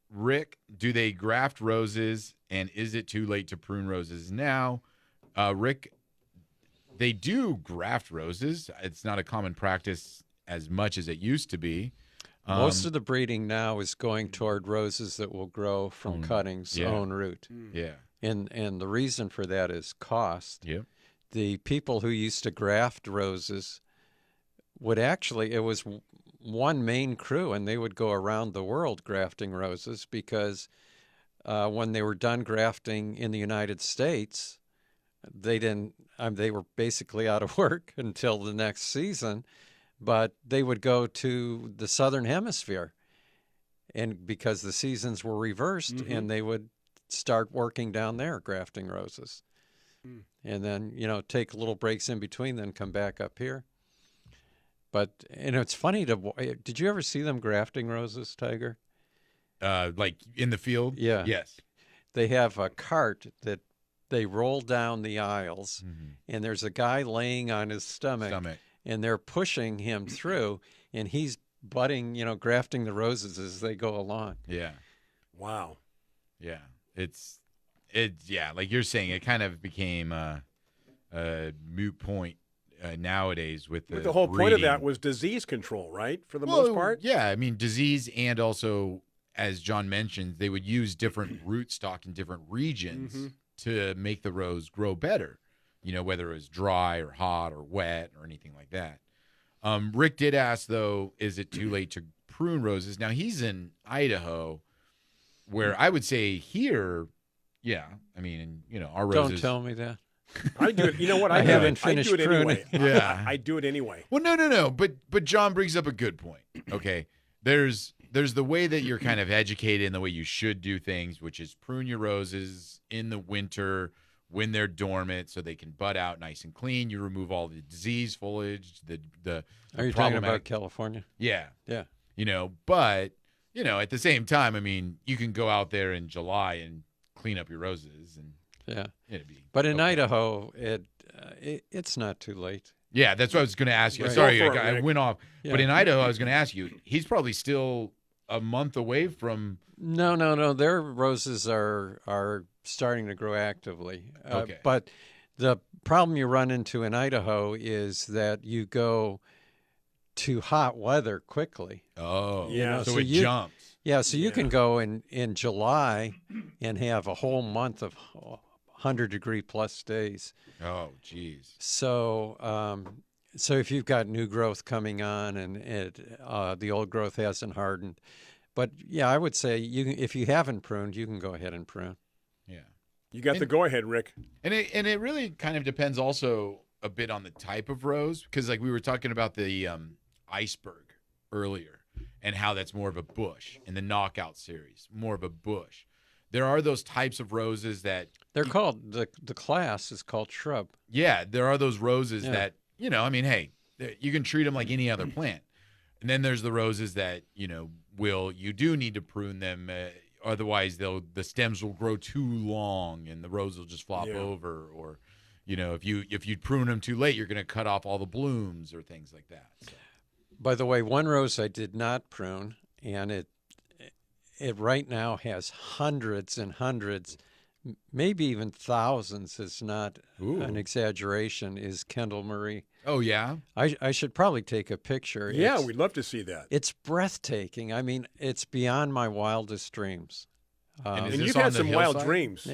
[SPEAKER 2] Rick, do they graft roses, and is it too late to prune roses now? Rick, they do graft roses. It's not a common practice as much as it used to be.
[SPEAKER 3] Most of the breeding now is going toward roses that will grow from cuttings, own root.
[SPEAKER 2] Yeah.
[SPEAKER 3] And the reason for that is cost.
[SPEAKER 2] Yep.
[SPEAKER 3] The people who used to graft roses would actually, it was one main crew, and they would go around the world grafting roses because when they were done grafting in the United States, they were basically out of work until the next season, but they would go to the Southern Hemisphere, and because the seasons were reversed, and they would start working down there grafting roses. And then, take little breaks in between, then come back up here. But, it's funny did you ever see them grafting roses, Tiger?
[SPEAKER 2] Like in the field?
[SPEAKER 3] Yeah.
[SPEAKER 2] Yes.
[SPEAKER 3] They have a cart that they roll down the aisles, and there's a guy laying on his stomach, and they're pushing him through, and he's budding, grafting the roses as they go along.
[SPEAKER 2] Yeah.
[SPEAKER 1] Wow.
[SPEAKER 2] Yeah. It's like you're saying, it kind of became a moot point nowadays with
[SPEAKER 1] But the whole point of
[SPEAKER 2] breeding.
[SPEAKER 1] that was disease control, right? For the most part?
[SPEAKER 2] Yeah. I mean, disease, and also, as John mentioned, they would use different rootstock in different regions to make the rose grow better, whether it was dry or hot or wet or anything like that. Rick did ask, though, is it too late to prune roses? Now, he's in Idaho, where I would say here, yeah, I mean, our roses.
[SPEAKER 3] Don't tell me that.
[SPEAKER 1] I do it. You know what?
[SPEAKER 3] I haven't
[SPEAKER 1] I do
[SPEAKER 3] finished
[SPEAKER 1] it anyway.
[SPEAKER 2] Yeah.
[SPEAKER 1] I do it anyway.
[SPEAKER 2] Well, no. But John brings up a good point. Okay. There's the way that you're kind of educated in the way you should do things, which is prune your roses in the winter when they're dormant so they can bud out nice and clean. You remove all the disease foliage, the
[SPEAKER 3] Are you talking about California?
[SPEAKER 2] Yeah.
[SPEAKER 3] Yeah.
[SPEAKER 2] But, at the same time, I mean, you can go out there in July and clean up your roses, and
[SPEAKER 3] yeah.
[SPEAKER 2] it'd be
[SPEAKER 3] But in
[SPEAKER 2] okay.
[SPEAKER 3] Idaho, it's not too late.
[SPEAKER 2] Yeah, that's what I was going to ask you.
[SPEAKER 3] Right.
[SPEAKER 2] Sorry,
[SPEAKER 1] Go for it,
[SPEAKER 2] I
[SPEAKER 1] Rick.
[SPEAKER 2] went off.
[SPEAKER 3] Yeah.
[SPEAKER 2] But in Idaho, I was going to ask you, he's probably still a month away from.
[SPEAKER 3] No. Their roses are starting to grow actively.
[SPEAKER 2] Okay.
[SPEAKER 3] But the problem you run into in Idaho is that you go to hot weather quickly.
[SPEAKER 2] Oh,
[SPEAKER 1] Yeah.
[SPEAKER 2] So
[SPEAKER 3] So
[SPEAKER 2] it
[SPEAKER 3] you-
[SPEAKER 2] jumps.
[SPEAKER 3] Yeah, so you can go in July and have a whole month of 100-degree plus days.
[SPEAKER 2] Oh, geez.
[SPEAKER 3] So if you've got new growth coming on and the old growth hasn't hardened. But, yeah, I would say if you haven't pruned, you can go ahead and prune.
[SPEAKER 2] Yeah.
[SPEAKER 1] You got the go-ahead, Rick.
[SPEAKER 2] And it really kind of depends also a bit on the type of rose, because like we were talking about the iceberg earlier and how that's more of a bush, in the knockout series, more of a bush. There are those types of roses that
[SPEAKER 3] They're called, the class is called shrub.
[SPEAKER 2] yeah, there are those roses
[SPEAKER 3] Yeah.
[SPEAKER 2] that, I mean, hey, you can treat them like any other plant. And then there's the roses that, you do need to prune them. Otherwise, the stems will grow too long and the rose will just flop over. Or, if you prune them too late, you're going to cut off all the blooms or things like that. So.
[SPEAKER 3] By the way, one rose I did not prune, and it right now has hundreds and hundreds, maybe even thousands, is not an exaggeration, is Kendall Marie.
[SPEAKER 2] Oh, yeah?
[SPEAKER 3] I should probably take a picture.
[SPEAKER 1] Yeah, we'd love to see that.
[SPEAKER 3] It's breathtaking. I mean, it's beyond my wildest dreams.
[SPEAKER 1] And you've had some wild dreams.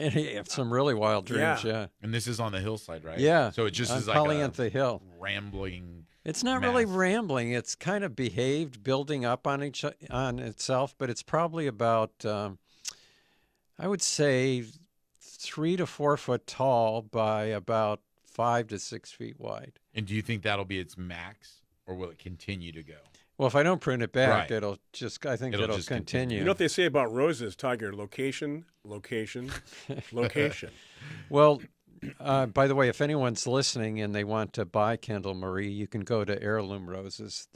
[SPEAKER 3] Some really wild dreams, yeah.
[SPEAKER 2] And this is on the hillside, right?
[SPEAKER 3] Yeah.
[SPEAKER 2] So it just is like
[SPEAKER 3] Polyantha Hill.
[SPEAKER 2] Rambling.
[SPEAKER 3] It's not really rambling. It's kind of behaved, building up on itself, but it's probably about, I would say, 3 to 4 foot tall by about 5 to 6 feet wide.
[SPEAKER 2] And do you think that'll be its max, or will it continue to go?
[SPEAKER 3] Well, if I don't prune it back,
[SPEAKER 2] Right.
[SPEAKER 3] I think it'll
[SPEAKER 2] just
[SPEAKER 3] continue.
[SPEAKER 1] You know what they say about roses, Tiger? Location, location, location.
[SPEAKER 3] Well, by the way, if anyone's listening and they want to buy Kendall Marie, you can go to Heirloom Roses.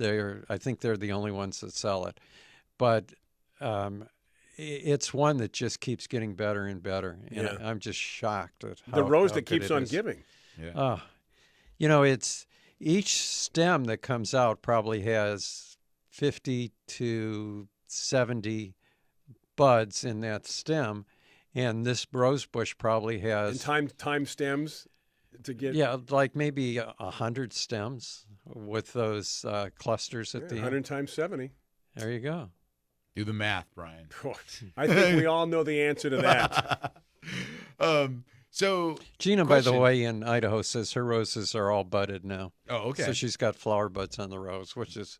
[SPEAKER 3] I think they're the only ones that sell it. But it's one that just keeps getting better and better. And I'm just shocked at how
[SPEAKER 1] the rose
[SPEAKER 3] how
[SPEAKER 1] that
[SPEAKER 3] good
[SPEAKER 1] keeps
[SPEAKER 3] it
[SPEAKER 1] on
[SPEAKER 3] is.
[SPEAKER 1] giving.
[SPEAKER 2] Yeah.
[SPEAKER 3] It's each stem that comes out probably has 50 to 70 buds in that stem. And this rose bush probably has...
[SPEAKER 1] And time stems to get...
[SPEAKER 3] Yeah, like maybe 100 stems with those clusters at the end.
[SPEAKER 1] 100 times 70.
[SPEAKER 3] There you go.
[SPEAKER 2] Do the math, Brian.
[SPEAKER 1] I think we all know the answer to that.
[SPEAKER 2] So
[SPEAKER 3] Gina, by the way, in Idaho says her roses are all budded now.
[SPEAKER 2] Oh, okay.
[SPEAKER 3] So she's got flower buds on the rose, which is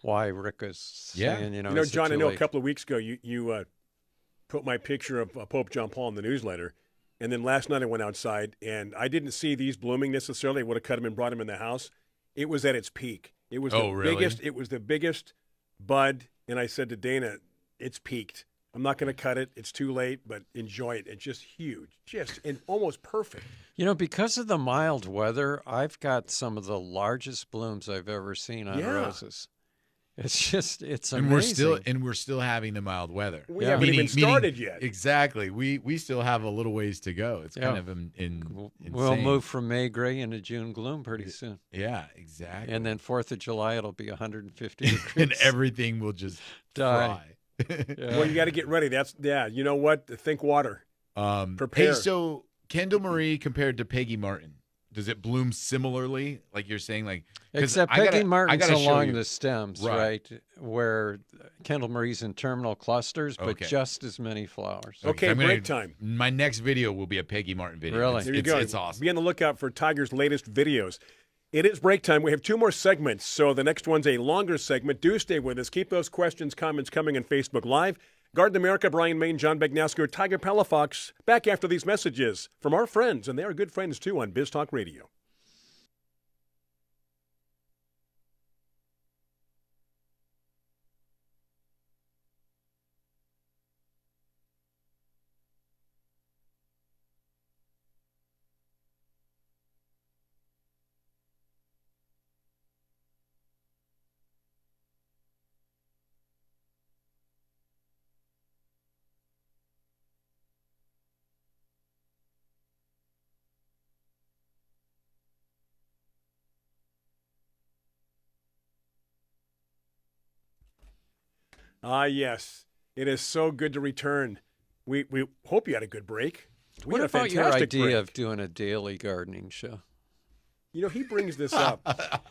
[SPEAKER 3] why Rick is saying, is it
[SPEAKER 1] John, I
[SPEAKER 3] too
[SPEAKER 1] know a
[SPEAKER 3] late?
[SPEAKER 1] couple of weeks ago you put my picture of Pope John Paul in the newsletter, and then last night I went outside, and I didn't see these blooming necessarily. I would have cut them and brought them in the house. It was at its peak. It was biggest. It was the biggest bud, and I said to Dana, "It's peaked. I'm not going to cut it. It's too late, but enjoy it. It's just huge, and almost perfect."
[SPEAKER 3] Because of the mild weather, I've got some of the largest blooms I've ever seen on roses. It's amazing.
[SPEAKER 2] And we're still having the mild weather.
[SPEAKER 1] We haven't even started yet.
[SPEAKER 2] Exactly. We still have a little ways to go. It's kind of insane.
[SPEAKER 3] We'll move from May gray into June gloom pretty soon.
[SPEAKER 2] Yeah, exactly.
[SPEAKER 3] And then 4th of July, it'll be 150 degrees.
[SPEAKER 2] And everything will just
[SPEAKER 3] die.
[SPEAKER 1] Well, you got to get ready. You know what? Think water. Prepare.
[SPEAKER 2] Hey, so Kendall Marie compared to Peggy Martin, does it bloom similarly? Like you're saying,
[SPEAKER 3] except Peggy Martin's along the stems,
[SPEAKER 2] right?
[SPEAKER 3] Where Kendall Marie's in terminal clusters, but just as many flowers.
[SPEAKER 1] Okay, break time.
[SPEAKER 2] My next video will be a Peggy Martin video.
[SPEAKER 3] Really?
[SPEAKER 1] There you go.
[SPEAKER 2] It's awesome.
[SPEAKER 1] Be on the lookout for Tiger's latest videos. It is break time. We have 2 more segments, so the next one's a longer segment. Do stay with us. Keep those questions, comments coming on Facebook Live. Garden America, Brian Main, John Bagnasco, Tiger Palafox, back after these messages from our friends, and they are good friends, too, on Biz Talk Radio. Ah, yes. It is so good to return. We hope you had a good break.
[SPEAKER 3] What about your idea of doing a daily gardening show?
[SPEAKER 1] He brings this up.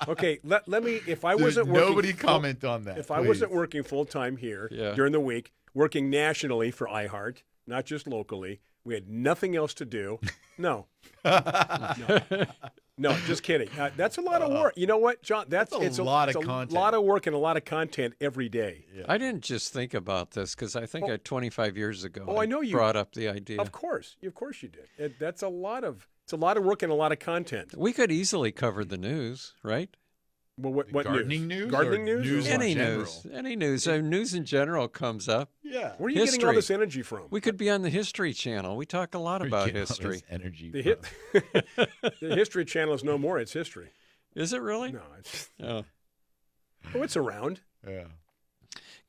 [SPEAKER 1] Okay, let me, if I wasn't working...
[SPEAKER 2] Nobody comment on that,
[SPEAKER 1] If I wasn't working full-time here during the week, working nationally for iHeart, not just locally, we had nothing else to do. No. No, just kidding. That's a lot of work. You know what, John? It's a lot of content. A lot of work and a lot of content every day.
[SPEAKER 3] Yeah. I didn't just think about this because I think 25 years ago
[SPEAKER 1] I know you
[SPEAKER 3] brought up the idea.
[SPEAKER 1] Of course you did. It's a lot of work and a lot of content.
[SPEAKER 3] We could easily cover the news, right?
[SPEAKER 1] Well, what
[SPEAKER 2] gardening news?
[SPEAKER 1] Gardening news?
[SPEAKER 3] Any news. Any news. News in general comes up.
[SPEAKER 1] Yeah. Where are you getting all this energy from?
[SPEAKER 3] We could be on the History Channel. We talk a lot about history.
[SPEAKER 1] The History Channel is no more. It's history.
[SPEAKER 3] Is it really?
[SPEAKER 1] No. It's...
[SPEAKER 3] Oh.
[SPEAKER 1] Oh, it's around.
[SPEAKER 2] Yeah.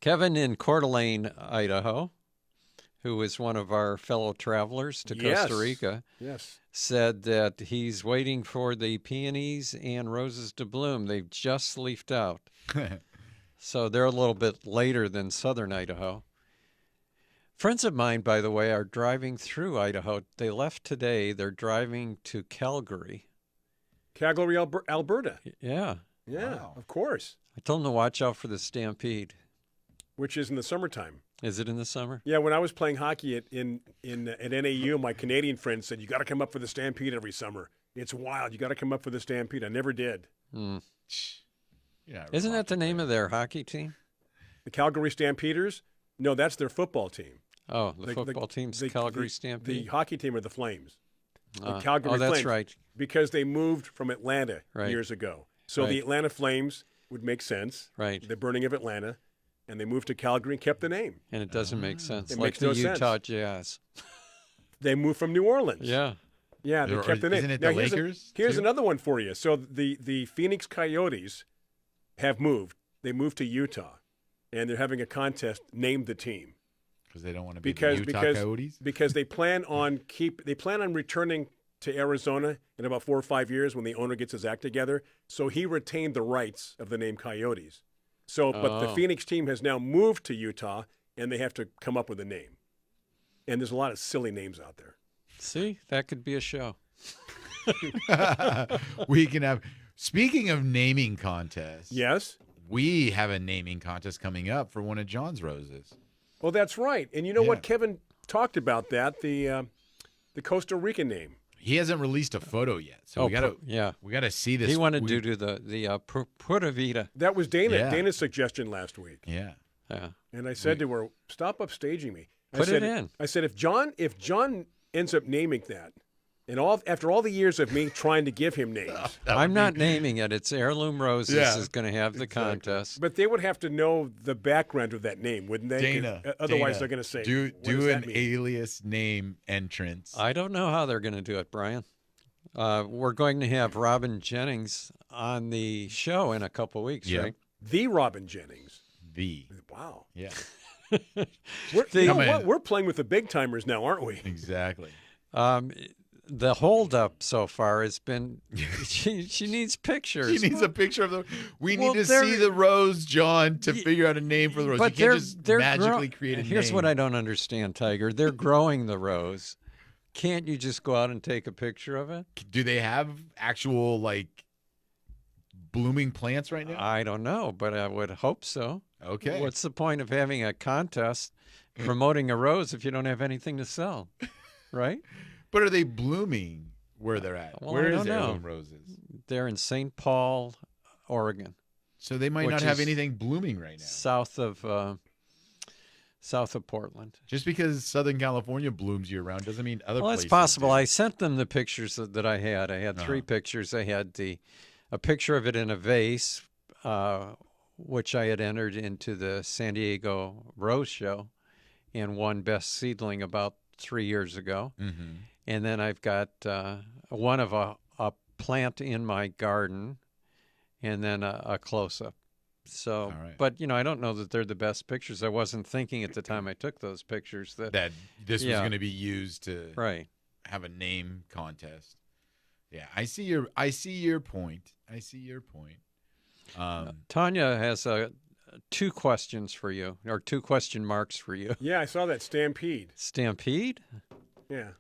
[SPEAKER 3] Kevin in Coeur d'Alene, Idaho, who is one of our fellow travelers to
[SPEAKER 1] Yes.
[SPEAKER 3] Costa Rica,
[SPEAKER 1] Yes.
[SPEAKER 3] said that he's waiting for the peonies and roses to bloom. They've just leafed out. So they're a little bit later than southern Idaho. Friends of mine, by the way, are driving through Idaho. They left today. They're driving to Calgary.
[SPEAKER 1] Calgary, Alberta.
[SPEAKER 3] Yeah.
[SPEAKER 1] Yeah,
[SPEAKER 2] Wow.
[SPEAKER 1] of course.
[SPEAKER 3] I told them to watch out for the stampede.
[SPEAKER 1] Which is in the summertime.
[SPEAKER 3] Is it in the summer?
[SPEAKER 1] Yeah, when I was playing hockey at NAU, my Canadian friend said, you got to come up for the Stampede every summer. It's wild. You got to come up for the Stampede. I never did.
[SPEAKER 3] Mm.
[SPEAKER 2] Yeah,
[SPEAKER 3] Isn't that the name of their hockey team?
[SPEAKER 1] The Calgary Stampeders? No, that's their football team.
[SPEAKER 3] Oh, the football team's Calgary Stampede?
[SPEAKER 1] The hockey team are the Flames. The
[SPEAKER 3] Uh,
[SPEAKER 1] Calgary
[SPEAKER 3] oh, that's
[SPEAKER 1] Flames.
[SPEAKER 3] right.
[SPEAKER 1] Because they moved from Atlanta
[SPEAKER 3] Right.
[SPEAKER 1] years ago. So
[SPEAKER 3] Right.
[SPEAKER 1] the Atlanta Flames would make sense.
[SPEAKER 3] Right.
[SPEAKER 1] The burning of Atlanta. And they moved to Calgary and kept the name.
[SPEAKER 3] And it doesn't make sense.
[SPEAKER 1] It
[SPEAKER 3] Like
[SPEAKER 1] makes
[SPEAKER 3] the
[SPEAKER 1] no
[SPEAKER 3] Utah
[SPEAKER 1] sense.
[SPEAKER 3] Jazz.
[SPEAKER 1] They moved from New Orleans.
[SPEAKER 3] Yeah.
[SPEAKER 1] Yeah, they kept the name.
[SPEAKER 2] Isn't it
[SPEAKER 1] Now,
[SPEAKER 2] the
[SPEAKER 1] here's
[SPEAKER 2] Lakers,
[SPEAKER 1] Here's
[SPEAKER 2] too?
[SPEAKER 1] another one for you. So the Phoenix Coyotes have moved. They moved to Utah, and they're having a contest. Name the team
[SPEAKER 2] Because they don't want to be
[SPEAKER 1] because
[SPEAKER 2] the Utah
[SPEAKER 1] because
[SPEAKER 2] Coyotes?
[SPEAKER 1] because they plan on returning to Arizona in about 4 or 5 years when the owner gets his act together. So he retained the rights of the name Coyotes. So, but the
[SPEAKER 3] Oh.
[SPEAKER 1] Phoenix team has now moved to Utah, and they have to come up with a name. And there's a lot of silly names out there.
[SPEAKER 3] See, that could be a show.
[SPEAKER 2] We can have. Speaking of naming contests,
[SPEAKER 1] Yes.
[SPEAKER 2] we have a naming contest coming up for one of John's roses.
[SPEAKER 1] Oh, that's right. And you know what?
[SPEAKER 2] Yeah.
[SPEAKER 1] Kevin talked about that, the Costa Rican name.
[SPEAKER 2] He hasn't released a photo yet, so we gotta
[SPEAKER 3] yeah.
[SPEAKER 2] we gotta see this.
[SPEAKER 3] He wanted
[SPEAKER 2] we-
[SPEAKER 3] to do the Pura Vida.
[SPEAKER 1] That was
[SPEAKER 2] Yeah.
[SPEAKER 1] Dana's suggestion last week.
[SPEAKER 2] Yeah,
[SPEAKER 3] Yeah.
[SPEAKER 1] And I said to her, stop upstaging me.
[SPEAKER 3] Put
[SPEAKER 1] I said,
[SPEAKER 3] it in.
[SPEAKER 1] I said, if John ends up naming that, and after all the years of me trying to give him names,
[SPEAKER 3] I'm not naming it. It's Heirloom Roses
[SPEAKER 2] Yeah,
[SPEAKER 3] is going to have the contest.
[SPEAKER 1] but they would have to know the background of that name, wouldn't they?
[SPEAKER 2] Dana.
[SPEAKER 1] Otherwise,
[SPEAKER 2] Dana,
[SPEAKER 1] they're going to say,
[SPEAKER 2] do
[SPEAKER 1] what does
[SPEAKER 2] do
[SPEAKER 1] that
[SPEAKER 2] an
[SPEAKER 1] mean?
[SPEAKER 2] alias name entrance.
[SPEAKER 3] I don't know how they're going to do it, Brian. We're going to have Robin Jennings on the show in a couple weeks,
[SPEAKER 2] Yeah.
[SPEAKER 3] right?
[SPEAKER 1] The Robin Jennings.
[SPEAKER 2] The
[SPEAKER 1] Wow.
[SPEAKER 2] yeah,
[SPEAKER 1] You know
[SPEAKER 2] Come
[SPEAKER 1] what?
[SPEAKER 2] in.
[SPEAKER 1] We're playing with the big timers now, aren't we?
[SPEAKER 2] exactly.
[SPEAKER 3] The holdup so far has been she needs pictures.
[SPEAKER 2] She needs a picture of the. We
[SPEAKER 3] Well,
[SPEAKER 2] need to
[SPEAKER 3] they're-
[SPEAKER 2] see the rose, John, to figure out a name for the rose.
[SPEAKER 3] But
[SPEAKER 2] you can't just magically create a
[SPEAKER 3] Here's
[SPEAKER 2] name.
[SPEAKER 3] what I don't understand, Tiger. They're growing the rose. Can't you just go out and take a picture of it?
[SPEAKER 2] Do they have actual like blooming plants right now?
[SPEAKER 3] I don't know, but I would hope so.
[SPEAKER 2] Okay.
[SPEAKER 3] What's the point of having a contest promoting a rose if you don't have anything to sell? Right?
[SPEAKER 2] But are they blooming where they're at?
[SPEAKER 3] Well,
[SPEAKER 2] Where
[SPEAKER 3] I
[SPEAKER 2] is
[SPEAKER 3] don't know.
[SPEAKER 2] Heirloom Roses?
[SPEAKER 3] They're in St. Paul, Oregon,
[SPEAKER 2] So they might
[SPEAKER 3] Which
[SPEAKER 2] not have
[SPEAKER 3] is
[SPEAKER 2] anything blooming right now.
[SPEAKER 3] south of Portland.
[SPEAKER 2] Just because Southern California blooms year round doesn't mean other
[SPEAKER 3] Well,
[SPEAKER 2] places.
[SPEAKER 3] it's possible.
[SPEAKER 2] do.
[SPEAKER 3] I sent them the pictures that I had. I had three
[SPEAKER 2] Uh-huh.
[SPEAKER 3] pictures. I had a picture of it in a vase, which I had entered into the San Diego Rose Show and won Best Seedling about 3 years ago.
[SPEAKER 2] Mhm.
[SPEAKER 3] And then I've got one of a plant in my garden, and then a close-up. So,
[SPEAKER 2] All right.
[SPEAKER 3] but I don't know that they're the best pictures. I wasn't thinking at the time I took those pictures that
[SPEAKER 2] That this was
[SPEAKER 3] Yeah.
[SPEAKER 2] going to be used to
[SPEAKER 3] right.
[SPEAKER 2] have a name contest. Yeah, I see your point. I see your point.
[SPEAKER 3] Tanya has two questions for you, or 2 question marks for you.
[SPEAKER 1] Yeah, I saw that Stampede.
[SPEAKER 3] Stampede?
[SPEAKER 1] Yeah.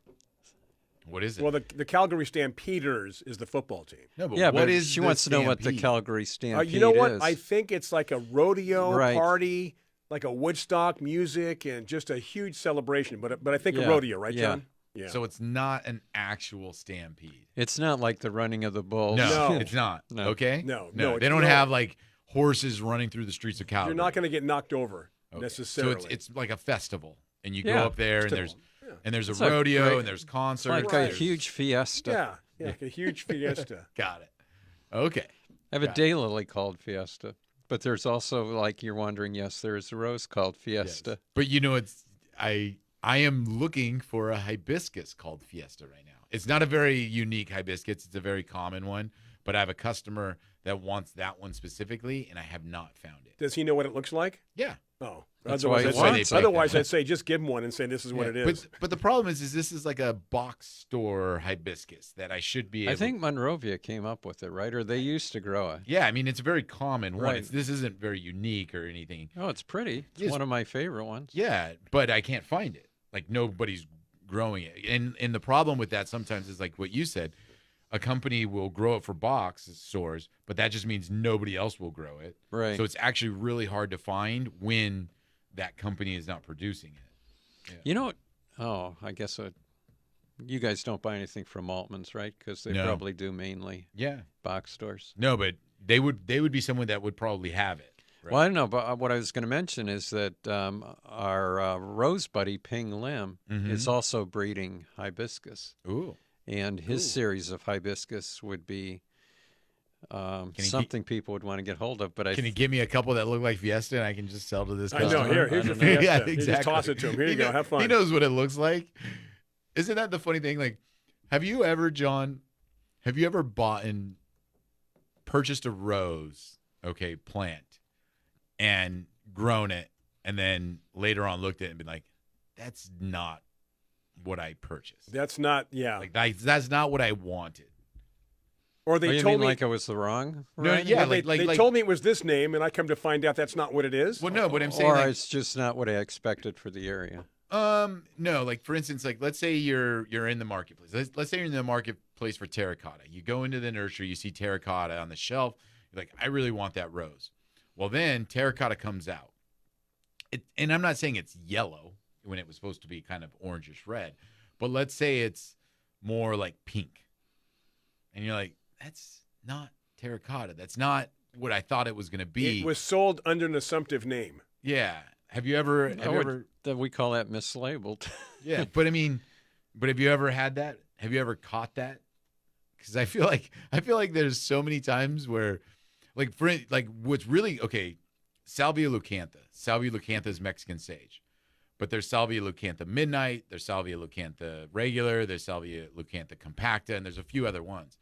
[SPEAKER 2] What is it?
[SPEAKER 1] Well, the Calgary Stampeders is the football team.
[SPEAKER 2] no, but
[SPEAKER 3] Yeah,
[SPEAKER 2] what
[SPEAKER 3] but
[SPEAKER 2] is
[SPEAKER 3] she
[SPEAKER 2] the
[SPEAKER 3] wants to know what the
[SPEAKER 2] Stampede?
[SPEAKER 3] Calgary Stampede
[SPEAKER 1] You know what?
[SPEAKER 3] is.
[SPEAKER 1] I think it's like a rodeo
[SPEAKER 3] Right.
[SPEAKER 1] party, like a Woodstock music, and just a huge celebration. But I think
[SPEAKER 3] Yeah,
[SPEAKER 1] a rodeo, right,
[SPEAKER 3] yeah.
[SPEAKER 1] John? Yeah.
[SPEAKER 2] So it's not an actual stampede.
[SPEAKER 3] It's not like the running of the bulls.
[SPEAKER 2] No,
[SPEAKER 1] No.
[SPEAKER 2] it's not.
[SPEAKER 3] No.
[SPEAKER 2] Okay?
[SPEAKER 1] No,
[SPEAKER 2] No.
[SPEAKER 1] it's
[SPEAKER 2] They don't
[SPEAKER 1] no.
[SPEAKER 2] have like horses running through the streets of Calgary.
[SPEAKER 1] You're not going to get knocked over
[SPEAKER 2] Okay.
[SPEAKER 1] necessarily.
[SPEAKER 2] So it's like a festival. And you
[SPEAKER 3] Yeah.
[SPEAKER 2] go up there and
[SPEAKER 1] Festival.
[SPEAKER 2] there's
[SPEAKER 3] It's
[SPEAKER 2] a
[SPEAKER 3] a
[SPEAKER 2] rodeo
[SPEAKER 3] great-
[SPEAKER 2] and there's
[SPEAKER 3] It's
[SPEAKER 2] concerts.
[SPEAKER 3] like a
[SPEAKER 1] Right.
[SPEAKER 3] huge fiesta.
[SPEAKER 1] yeah, like a huge fiesta.
[SPEAKER 2] Got it. Okay.
[SPEAKER 3] I have a
[SPEAKER 2] Got
[SPEAKER 3] daylily called Fiesta, but there's also, like you're wondering, yes, there is a rose called Fiesta.
[SPEAKER 2] Yes. But it's I am looking for a hibiscus called Fiesta right now. It's not a very unique hibiscus. It's a very common one. But I have a customer that wants that one specifically, and I have not found it.
[SPEAKER 1] Does he know what it looks like?
[SPEAKER 2] Yeah.
[SPEAKER 1] Oh,
[SPEAKER 3] That's why he
[SPEAKER 1] I'd
[SPEAKER 3] wants
[SPEAKER 1] say,
[SPEAKER 3] it.
[SPEAKER 1] otherwise I'd say just give him one and say this is what it is.
[SPEAKER 2] But the problem is this is like a box store hibiscus that I should be able
[SPEAKER 3] I think Monrovia came up with it, right? Or they used to grow it.
[SPEAKER 2] Yeah, I mean, it's a very common one.
[SPEAKER 3] Right.
[SPEAKER 2] This isn't very unique or anything.
[SPEAKER 3] Oh, it's pretty. It's
[SPEAKER 2] Yes.
[SPEAKER 3] one of my favorite ones.
[SPEAKER 2] Yeah, but I can't find it. Like, nobody's growing it. And the problem with that sometimes is like what you said. A company will grow it for box stores, but that just means nobody else will grow it.
[SPEAKER 3] Right.
[SPEAKER 2] So it's actually really hard to find when that company is not producing it.
[SPEAKER 3] You know what? Oh, I guess you guys don't buy anything from Altman's, right? Because they
[SPEAKER 2] No.
[SPEAKER 3] probably do mainly
[SPEAKER 2] Yeah.
[SPEAKER 3] box stores.
[SPEAKER 2] No, but they would be someone that would probably have it. Right?
[SPEAKER 3] Well, I don't know, but what I was going to mention is that our rose buddy, Ping Lim, is also breeding hibiscus.
[SPEAKER 2] Ooh.
[SPEAKER 3] And his series of hibiscus would be something people would want to get hold of. But
[SPEAKER 2] Can you give me a couple that look like Fiesta and I can just sell to this
[SPEAKER 1] I
[SPEAKER 2] customer?
[SPEAKER 1] know. Here's your
[SPEAKER 3] don't know.
[SPEAKER 1] Fiesta.
[SPEAKER 2] Yeah,
[SPEAKER 1] You just
[SPEAKER 2] exactly.
[SPEAKER 1] toss it to him. Here you go. Have fun.
[SPEAKER 2] He knows what it looks like. Isn't that the funny thing? Like, have you ever, John, bought and purchased a rose, plant, and grown it, and then later on looked at it and been like, that's not what I purchased.
[SPEAKER 1] That's not, yeah.
[SPEAKER 2] Like, that's not what I wanted.
[SPEAKER 1] Or
[SPEAKER 3] Oh,
[SPEAKER 1] they
[SPEAKER 3] you
[SPEAKER 1] told
[SPEAKER 3] mean
[SPEAKER 1] me
[SPEAKER 3] like it was the wrong?
[SPEAKER 2] No,
[SPEAKER 3] variety?
[SPEAKER 2] yeah,
[SPEAKER 1] they told me it was this name, and I come to find out that's not what it is.
[SPEAKER 2] Well, no, but I'm saying,
[SPEAKER 3] Or
[SPEAKER 2] like,
[SPEAKER 3] it's just not what I expected for the area.
[SPEAKER 2] no, like for instance, like let's say you're in the marketplace. Let's say you're in the marketplace for terracotta. You go into the nursery, you see terracotta on the shelf. You're like, I really want that rose. Well, then terracotta comes out. And I'm not saying it's yellow when it was supposed to be kind of orangish red, but let's say it's more like pink. And you're like, that's not terracotta. That's not what I thought it was going to be.
[SPEAKER 1] It was sold under an assumptive name.
[SPEAKER 2] Yeah. Have you ever
[SPEAKER 3] That we call that mislabeled.
[SPEAKER 2] Yeah, but I mean, have you ever had that? Have you ever caught that? Because I feel like there's so many times where, like, what's really Salvia leucantha. Salvia leucantha is Mexican sage, but there's Salvia leucantha midnight. There's Salvia leucantha regular. There's Salvia leucantha compacta, and there's a few other ones.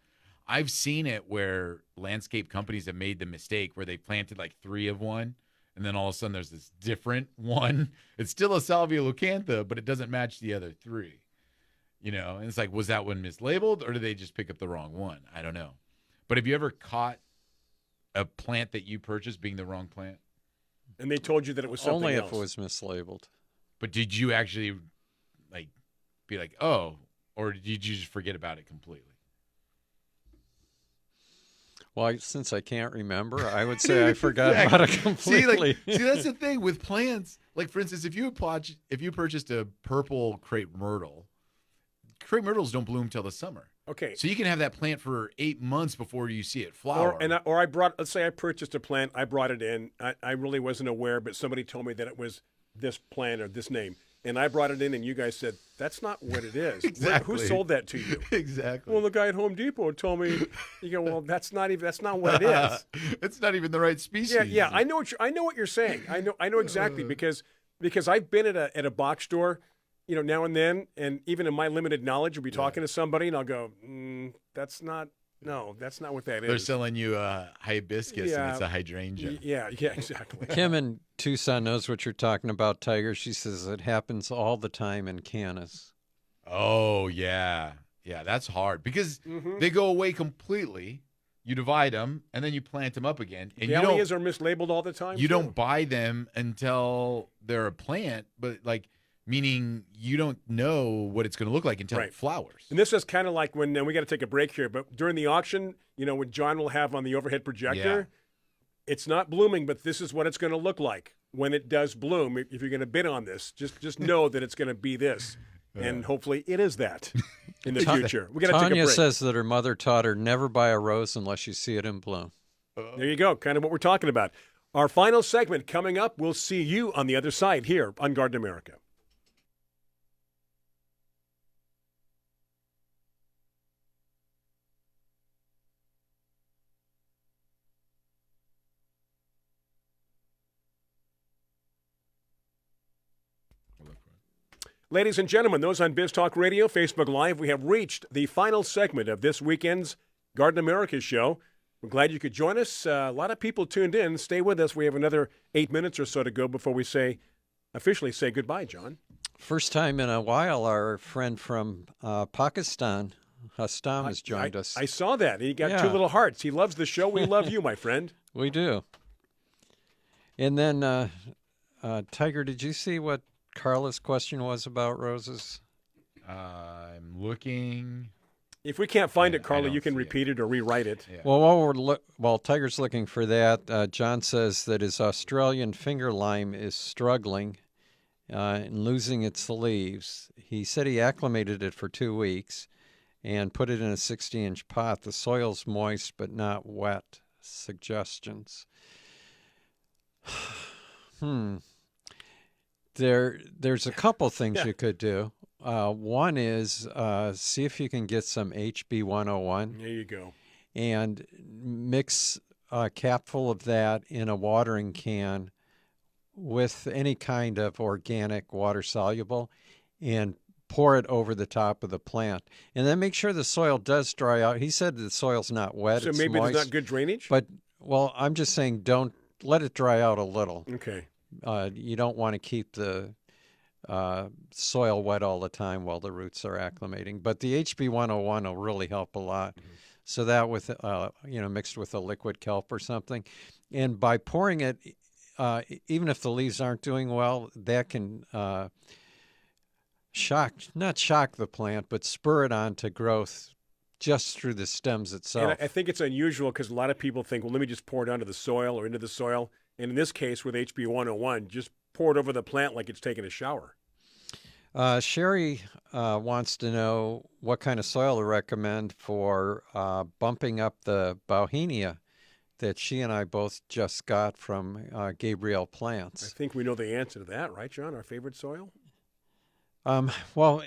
[SPEAKER 2] I've seen it where landscape companies have made the mistake where they planted like 3 of one. And then all of a sudden there's this different one. It's still a Salvia leucantha, but it doesn't match the other 3. And it's like, was that one mislabeled or did they just pick up the wrong one? I don't know. But have you ever caught a plant that you purchased being the wrong plant?
[SPEAKER 1] And they told you that it was something
[SPEAKER 3] Only
[SPEAKER 1] else.
[SPEAKER 3] if it was mislabeled.
[SPEAKER 2] But did you actually be like, oh, or did you just forget about it completely?
[SPEAKER 3] Well, since I can't remember, I would say I forgot about it completely.
[SPEAKER 2] See, that's the thing with plants. Like, for instance, if you purchased a purple crepe myrtle don't bloom till the summer.
[SPEAKER 1] Okay.
[SPEAKER 2] So you can have that plant for 8 months before you see it flower.
[SPEAKER 1] Let's say I purchased a plant, I brought it in. I really wasn't aware, but somebody told me that it was this plant or this name. And I brought it in, and you guys said, that's not what it is.
[SPEAKER 2] Exactly.
[SPEAKER 1] Who sold that to you?
[SPEAKER 2] Exactly.
[SPEAKER 1] Well, the guy at Home Depot told me. You go, well, that's not what it is.
[SPEAKER 2] It's not even the right species.
[SPEAKER 1] Yeah. I know what you're saying. I know exactly because I've been at a box store, now and then, and even in my limited knowledge, we'll be talking to somebody, and I'll go, that's not what that is.
[SPEAKER 2] They're selling you a hibiscus,
[SPEAKER 1] Yeah.
[SPEAKER 2] and it's a hydrangea.
[SPEAKER 1] Yeah, exactly.
[SPEAKER 3] Kim in Tucson knows what you're talking about, Tiger. She says it happens all the time in cannas.
[SPEAKER 2] Oh, yeah. Yeah, that's hard because they go away completely. You divide them, and then you plant them up again. And
[SPEAKER 1] Dahlias are mislabeled all the time.
[SPEAKER 2] You don't buy them until they're a plant, but meaning you don't know what it's going to look like until it flowers.
[SPEAKER 1] And this is kind of like when we got to take a break here, but during the auction, when John will have on the overhead projector, it's not blooming, but this is what it's going to look like when it does bloom. If you're going to bid on this, just know that it's going to be this, and hopefully it is that in the future. We got to take a
[SPEAKER 3] Tanya
[SPEAKER 1] break.
[SPEAKER 3] says that her mother taught her never buy a rose unless you see it in bloom.
[SPEAKER 1] There you go, kind of what we're talking about. Our final segment coming up. We'll see you on the other side here on Garden America. Ladies and gentlemen, those on Biz Talk Radio, Facebook Live, we have reached the final segment of this weekend's Garden America show. We're glad you could join us. A lot of people tuned in. Stay with us. We have another 8 minutes or so to go before we officially say goodbye, John.
[SPEAKER 3] First time in a while, our friend from Pakistan, Hastam, has joined us.
[SPEAKER 1] I saw that. He got two little hearts. He loves the show. We love you, my friend.
[SPEAKER 3] We do. And then, Tiger, did you see what Carla's question was about roses?
[SPEAKER 2] I'm looking.
[SPEAKER 1] If we can't find it,
[SPEAKER 2] I
[SPEAKER 1] Carla,
[SPEAKER 2] don't
[SPEAKER 1] you can
[SPEAKER 2] see
[SPEAKER 1] repeat it or rewrite it.
[SPEAKER 2] Yeah.
[SPEAKER 3] Well, while Tiger's looking for that, John says that his Australian finger lime is struggling and losing its leaves. He said he acclimated it for 2 weeks and put it in a 60-inch pot. The soil's moist but not wet. Suggestions. There's a couple things you could do. One is see if you can get some HB101.
[SPEAKER 1] There you go.
[SPEAKER 3] And mix a capful of that in a watering can with any kind of organic water soluble and pour it over the top of the plant. And then make sure the soil does dry out. He said the soil's not wet,
[SPEAKER 1] So
[SPEAKER 3] it's
[SPEAKER 1] maybe
[SPEAKER 3] moist.
[SPEAKER 1] there's not good drainage?
[SPEAKER 3] But, well, I'm just saying don't let it dry out a little.
[SPEAKER 1] Okay.
[SPEAKER 3] You don't want to keep the soil wet all the time while the roots are acclimating. But the HB101 will really help a lot. Mm-hmm. So that with, mixed with a liquid kelp or something. And by pouring it, even if the leaves aren't doing well, that can not shock the plant, but spur it on to growth just through the stems itself.
[SPEAKER 1] And I think it's unusual because a lot of people think, well, let me just pour it onto the soil or into the soil. And in this case, with HB101, just pour it over the plant like it's taking a shower.
[SPEAKER 3] Sherry wants to know what kind of soil to recommend for bumping up the bauhinia that she and I both just got from Gabriel Plants.
[SPEAKER 1] I think we know the answer to that, right, John? Our favorite soil?
[SPEAKER 3] Well,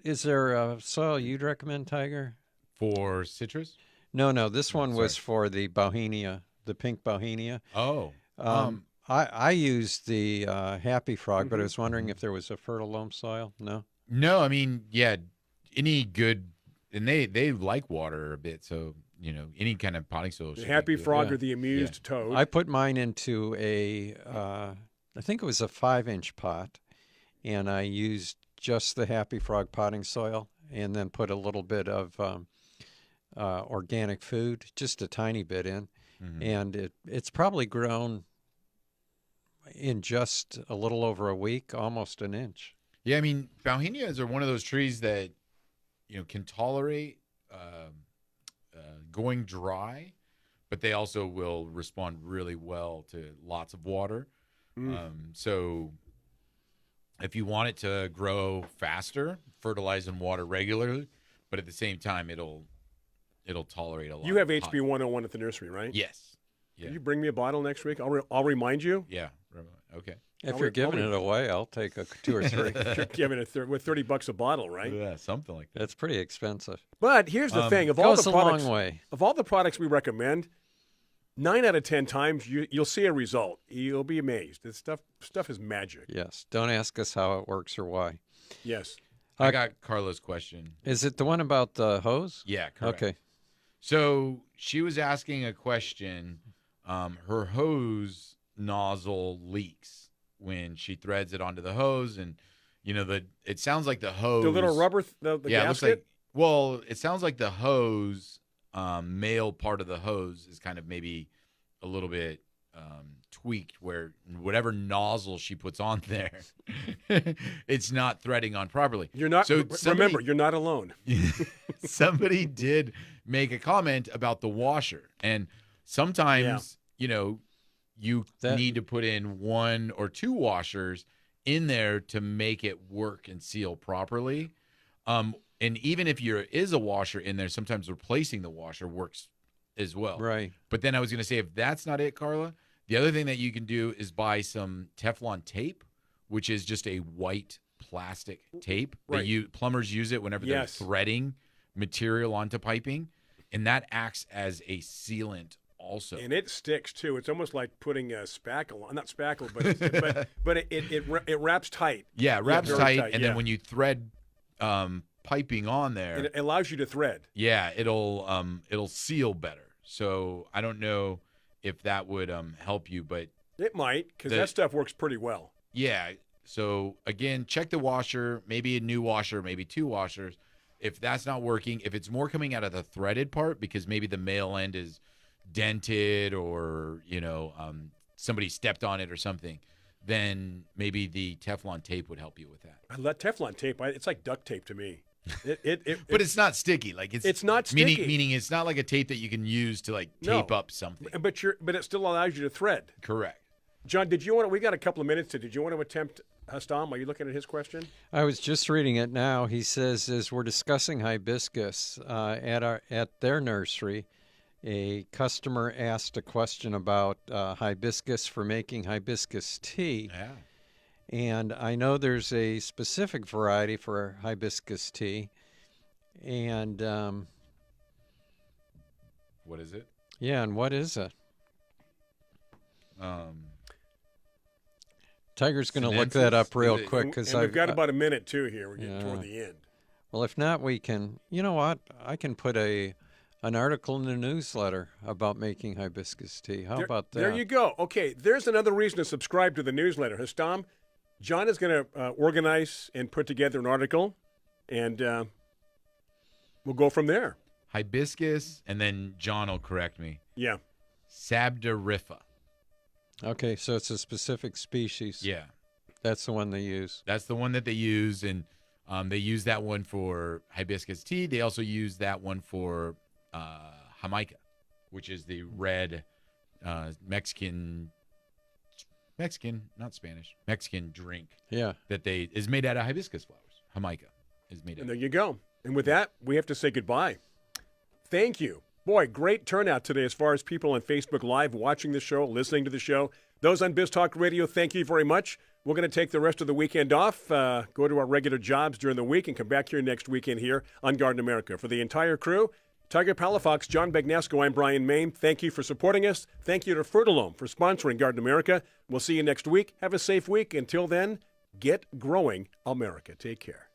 [SPEAKER 3] is there a soil you'd recommend, Tiger?
[SPEAKER 2] For citrus?
[SPEAKER 3] No, this one was for the bauhinia, the pink bauhinia.
[SPEAKER 2] Oh.
[SPEAKER 3] I used the Happy Frog, but I was wondering if there was a fertile loam soil. No?
[SPEAKER 2] No, I mean, yeah, any good, and they like water a bit, so, any kind of potting soil.
[SPEAKER 1] The Happy Frog or the Amused Toad.
[SPEAKER 3] I put mine into I think it was a 5-inch pot, and I used just the Happy Frog potting soil and then put a little bit of organic food, just a tiny bit in, and it's probably grown in just a little over a week, almost an inch.
[SPEAKER 2] Yeah, I mean, bauhinias are one of those trees that, can tolerate going dry, but they also will respond really well to lots of water. So if you want it to grow faster, fertilize and water regularly, but at the same time, it'll tolerate a lot.
[SPEAKER 1] You have HB101 at the nursery, right?
[SPEAKER 2] Yes. Yeah.
[SPEAKER 1] Can you bring me a bottle next week? I'll remind you.
[SPEAKER 2] Yeah. Okay.
[SPEAKER 3] If you're giving it away, I'll take 2 or 3.
[SPEAKER 1] You're giving it with $30 a bottle, right?
[SPEAKER 2] Yeah, something like that.
[SPEAKER 3] That's pretty expensive.
[SPEAKER 1] But here's the thing: of all
[SPEAKER 3] goes
[SPEAKER 1] the
[SPEAKER 3] a
[SPEAKER 1] products,
[SPEAKER 3] long way.
[SPEAKER 1] of all the products we recommend, 9 out of 10 times you'll see a result. You'll be amazed. This stuff is magic.
[SPEAKER 3] Yes. Don't ask us how it works or why.
[SPEAKER 1] Yes.
[SPEAKER 2] I got Carla's question.
[SPEAKER 3] Is it the one about the hose?
[SPEAKER 2] Yeah, correct.
[SPEAKER 3] Okay.
[SPEAKER 2] So she was asking a question. Her hose nozzle leaks when she threads it onto the hose, and it sounds like the hose,
[SPEAKER 1] The little rubber, the
[SPEAKER 2] yeah, it looks
[SPEAKER 1] gasket.
[SPEAKER 2] it sounds like the hose, male part of the hose is kind of maybe a little bit tweaked, where whatever nozzle she puts on there, it's not threading on properly.
[SPEAKER 1] You're not.
[SPEAKER 2] So
[SPEAKER 1] remember, you're not alone.
[SPEAKER 2] Somebody did make a comment about the washer, and sometimes you need to put in 1 or 2 washers in there to make it work and seal properly. And even if there is a washer in there, sometimes replacing the washer works as well.
[SPEAKER 3] Right.
[SPEAKER 2] But then I was going to say, if that's not it, Carla, the other thing that you can do is buy some Teflon tape, which is just a white plastic tape.
[SPEAKER 1] Right.
[SPEAKER 2] Plumbers use it whenever they're threading material onto piping, and that acts as a sealant also.
[SPEAKER 1] And it sticks too. It's almost like putting a spackle on, not spackle, but it wraps tight.
[SPEAKER 2] Yeah, it wraps
[SPEAKER 1] very
[SPEAKER 2] tight, and then when you thread piping on there,
[SPEAKER 1] it allows you to thread.
[SPEAKER 2] yeah, it'll seal better. So I don't know if that would help you, but
[SPEAKER 1] It might, because that stuff works pretty well.
[SPEAKER 2] yeah. So again, check the washer, maybe a new washer, maybe 2 washers. If that's not working, if it's more coming out of the threaded part because maybe the male end is dented or, somebody stepped on it or something, then maybe the Teflon tape would help you with that.
[SPEAKER 1] I love Teflon tape. It's like duct tape to me.
[SPEAKER 2] But it's not sticky. Like
[SPEAKER 1] it's not sticky.
[SPEAKER 2] Meaning it's not like a tape that you can use to like tape up something.
[SPEAKER 1] But it still allows you to thread.
[SPEAKER 2] Correct.
[SPEAKER 1] John, we got a couple of minutes. Did you want to attempt Hastam? Are you looking at his question?
[SPEAKER 3] I was just reading it now. He says, as we're discussing hibiscus at their nursery, a customer asked a question about hibiscus for making hibiscus tea.
[SPEAKER 2] Yeah.
[SPEAKER 3] And I know there's a specific variety for hibiscus tea. And
[SPEAKER 2] what is it?
[SPEAKER 3] Yeah, and what is it? Tiger's going to look that up real quick because
[SPEAKER 1] we've got about a minute too here. We're getting toward the end.
[SPEAKER 3] Well, if not, we can. You know what? I can put an article in the newsletter about making hibiscus tea. How about that?
[SPEAKER 1] There you go. Okay, there's another reason to subscribe to the newsletter. Hastam, John is going to organize and put together an article, and we'll go from there.
[SPEAKER 2] Hibiscus, and then John will correct me.
[SPEAKER 1] Yeah.
[SPEAKER 2] Sabdarifa.
[SPEAKER 3] Okay, so it's a specific species.
[SPEAKER 2] Yeah.
[SPEAKER 3] That's the one they use.
[SPEAKER 2] That's the one that they use, and they use that one for hibiscus tea. They also use that one for Jamaica, which is the red Mexican, not Spanish, Mexican drink.
[SPEAKER 3] Yeah.
[SPEAKER 2] That is made out of hibiscus flowers. Jamaica is made out.
[SPEAKER 1] And there you go. And with that, we have to say goodbye. Thank you. Boy, great turnout today as far as people on Facebook Live watching the show, listening to the show. Those on Biz Talk Radio, thank you very much. We're going to take the rest of the weekend off, go to our regular jobs during the week, and come back here next weekend here on Garden America. For the entire crew, Tiger Palafox, John Bagnasco, I'm Brian Main. Thank you for supporting us. Thank you to Frutalome for sponsoring Garden America. We'll see you next week. Have a safe week. Until then, get growing, America. Take care.